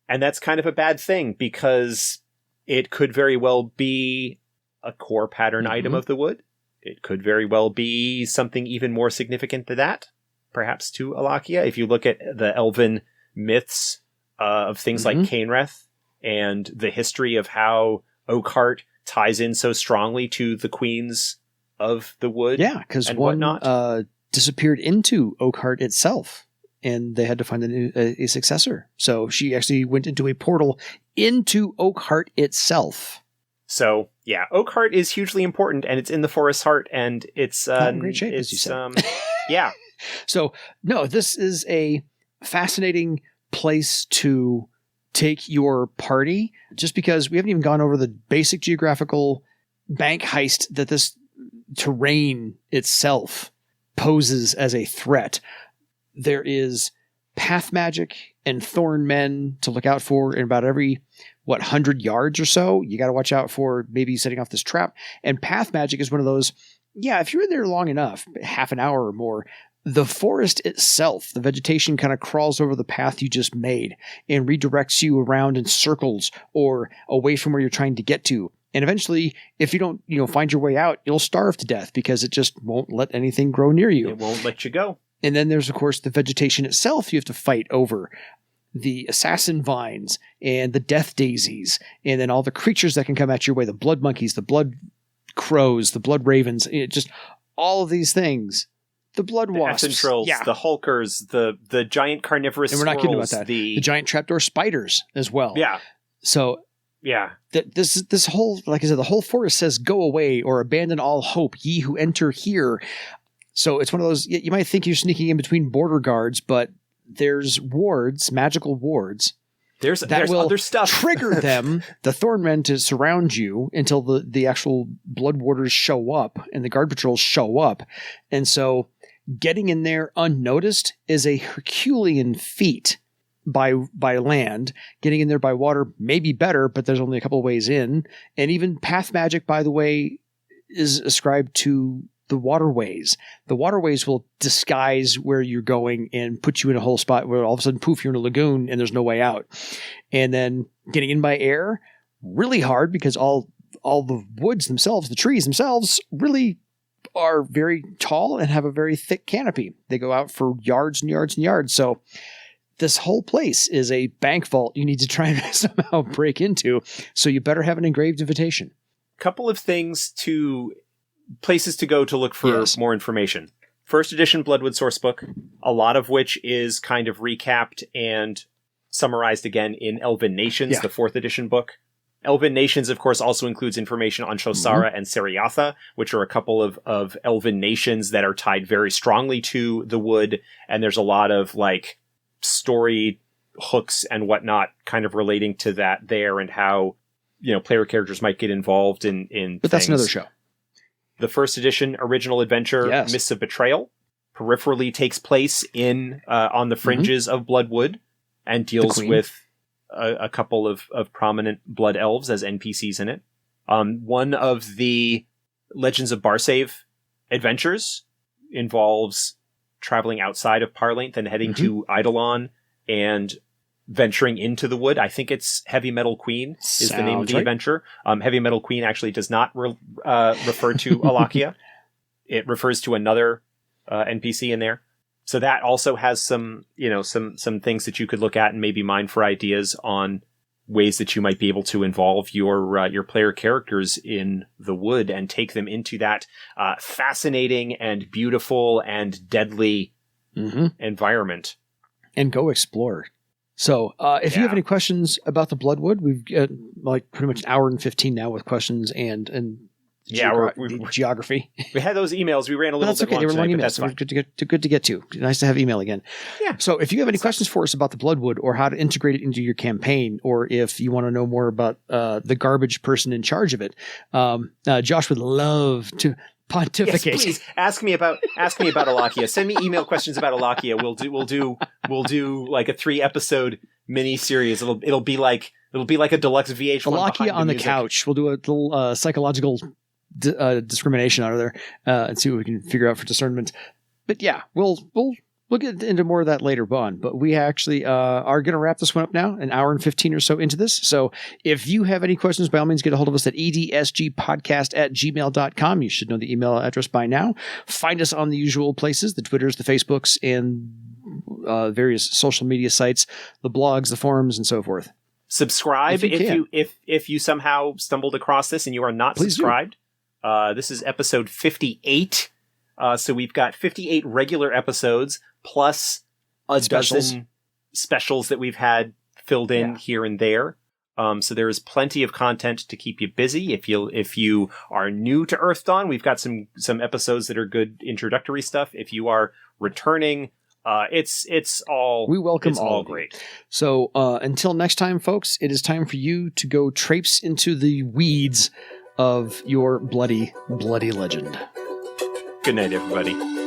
And that's kind of a bad thing because it could very well be a core pattern item of the wood. It could very well be something even more significant than that, perhaps to Alakia. If you look at the elven myths of things like Cainreth and the history of how Oakheart ties in so strongly to the queens of the wood. Yeah, because one disappeared into Oakheart itself, and they had to find a successor. So she actually went into a portal into Oakheart itself. So, yeah, Oakheart is hugely important, and it's in the Forest Heart, and it's in great shape, as you said. Yeah. So, no, this is a fascinating place to take your party, just because we haven't even gone over the basic geographical bank heist that this terrain itself poses as a threat. There is path magic and thorn men to look out for in about every 100 yards or so. You got to watch out for maybe setting off this trap. And path magic is one of those, if you're in there long enough, half an hour or more, the forest itself, the vegetation kind of crawls over the path you just made and redirects you around in circles or away from where you're trying to get to. And eventually, if you don't, find your way out, you'll starve to death because it just won't let anything grow near you. It won't let you go. And then there's, of course, the vegetation itself you have to fight over. The assassin vines and the death daisies, and then all the creatures that can come at your way, the blood monkeys, the blood crows, the blood ravens, just all of these things. The blood wasps. The Essentrills, the hulkers, the giant carnivorous squirrels. And we're not kidding about that. The giant trapdoor spiders as well. Yeah. So this whole, like I said, the whole forest says go away or abandon all hope, ye who enter here. So it's one of those, you might think you're sneaking in between border guards, but there's wards, magical wards. There's other stuff. Trigger them, the Thornmen, to surround you until the actual blood warders show up and the guard patrols show up. And so getting in there unnoticed is a Herculean feat by land. Getting in there by water may be better, but there's only a couple of ways in. And even path magic, by the way, is ascribed to the waterways. The waterways will disguise where you're going and put you in a whole spot where all of a sudden, poof, you're in a lagoon and there's no way out. And then getting in by air, really hard because all the woods themselves, the trees themselves, really are very tall and have a very thick canopy. They go out for yards and yards and yards. So this whole place is a bank vault you need to try and somehow break into. So you better have an engraved invitation. Couple of places to go to look for more information. First edition Bloodwood sourcebook, a lot of which is kind of recapped and summarized again in Elven Nations, the 4th edition book. Elven Nations, of course, also includes information on Shosara and Seriatha, which are a couple of Elven nations that are tied very strongly to the wood. And there's a lot of like story hooks and whatnot kind of relating to that there and how, player characters might get involved in But that's another show. The 1st edition original adventure, Mists of Betrayal, peripherally takes place on the fringes of Bloodwood and deals with a couple of prominent blood elves as NPCs in it. One of the Legends of Barsaive adventures involves traveling outside of Parlainth and heading to Eidolon and venturing into the wood. I think it's Heavy Metal Queen is the name of the adventure. Heavy Metal Queen actually does not refer to Alakia. It refers to another NPC in there. So that also has some things that you could look at and maybe mine for ideas on ways that you might be able to involve your player characters in the wood and take them into that fascinating and beautiful and deadly environment. And go explore. So if you have any questions about the Bloodwood, we've got like pretty much an hour and 15 now with questions and geography. We had those emails. We ran a little bit long. They were long tonight, emails. So good to get to. Nice to have email again. Yeah. So if you have any questions for us about the Bloodwood or how to integrate it into your campaign, or if you want to know more about the garbage person in charge of it, Josh would love to pontificate. Yes, please ask me about Alakia. Send me email questions about Alakia. We'll do like a 3-episode mini series. It'll be like a deluxe VH1. Alakia on the couch. We'll do a little psychological discrimination out of there and see what we can figure out for discernment. But yeah, we'll get into more of that later on. But we actually are going to wrap this one up now, an hour and 15 or so into this. So if you have any questions, by all means, get a hold of us at edsgpodcast@gmail.com. You should know the email address by now. Find us on the usual places, the Twitters, the Facebooks, and various social media sites, the blogs, the forums, and so forth. Subscribe if you somehow stumbled across this and you are not subscribed. This is episode 58. So we've got 58 regular episodes plus a dozen specials that we've had filled in here and there. So there is plenty of content to keep you busy. If you are new to Earth Dawn, we've got some episodes that are good introductory stuff. If you are returning, it's all we welcome it's all great. So until next time, folks, it is time for you to go traipse into the weeds of your bloody legend. Good night, everybody.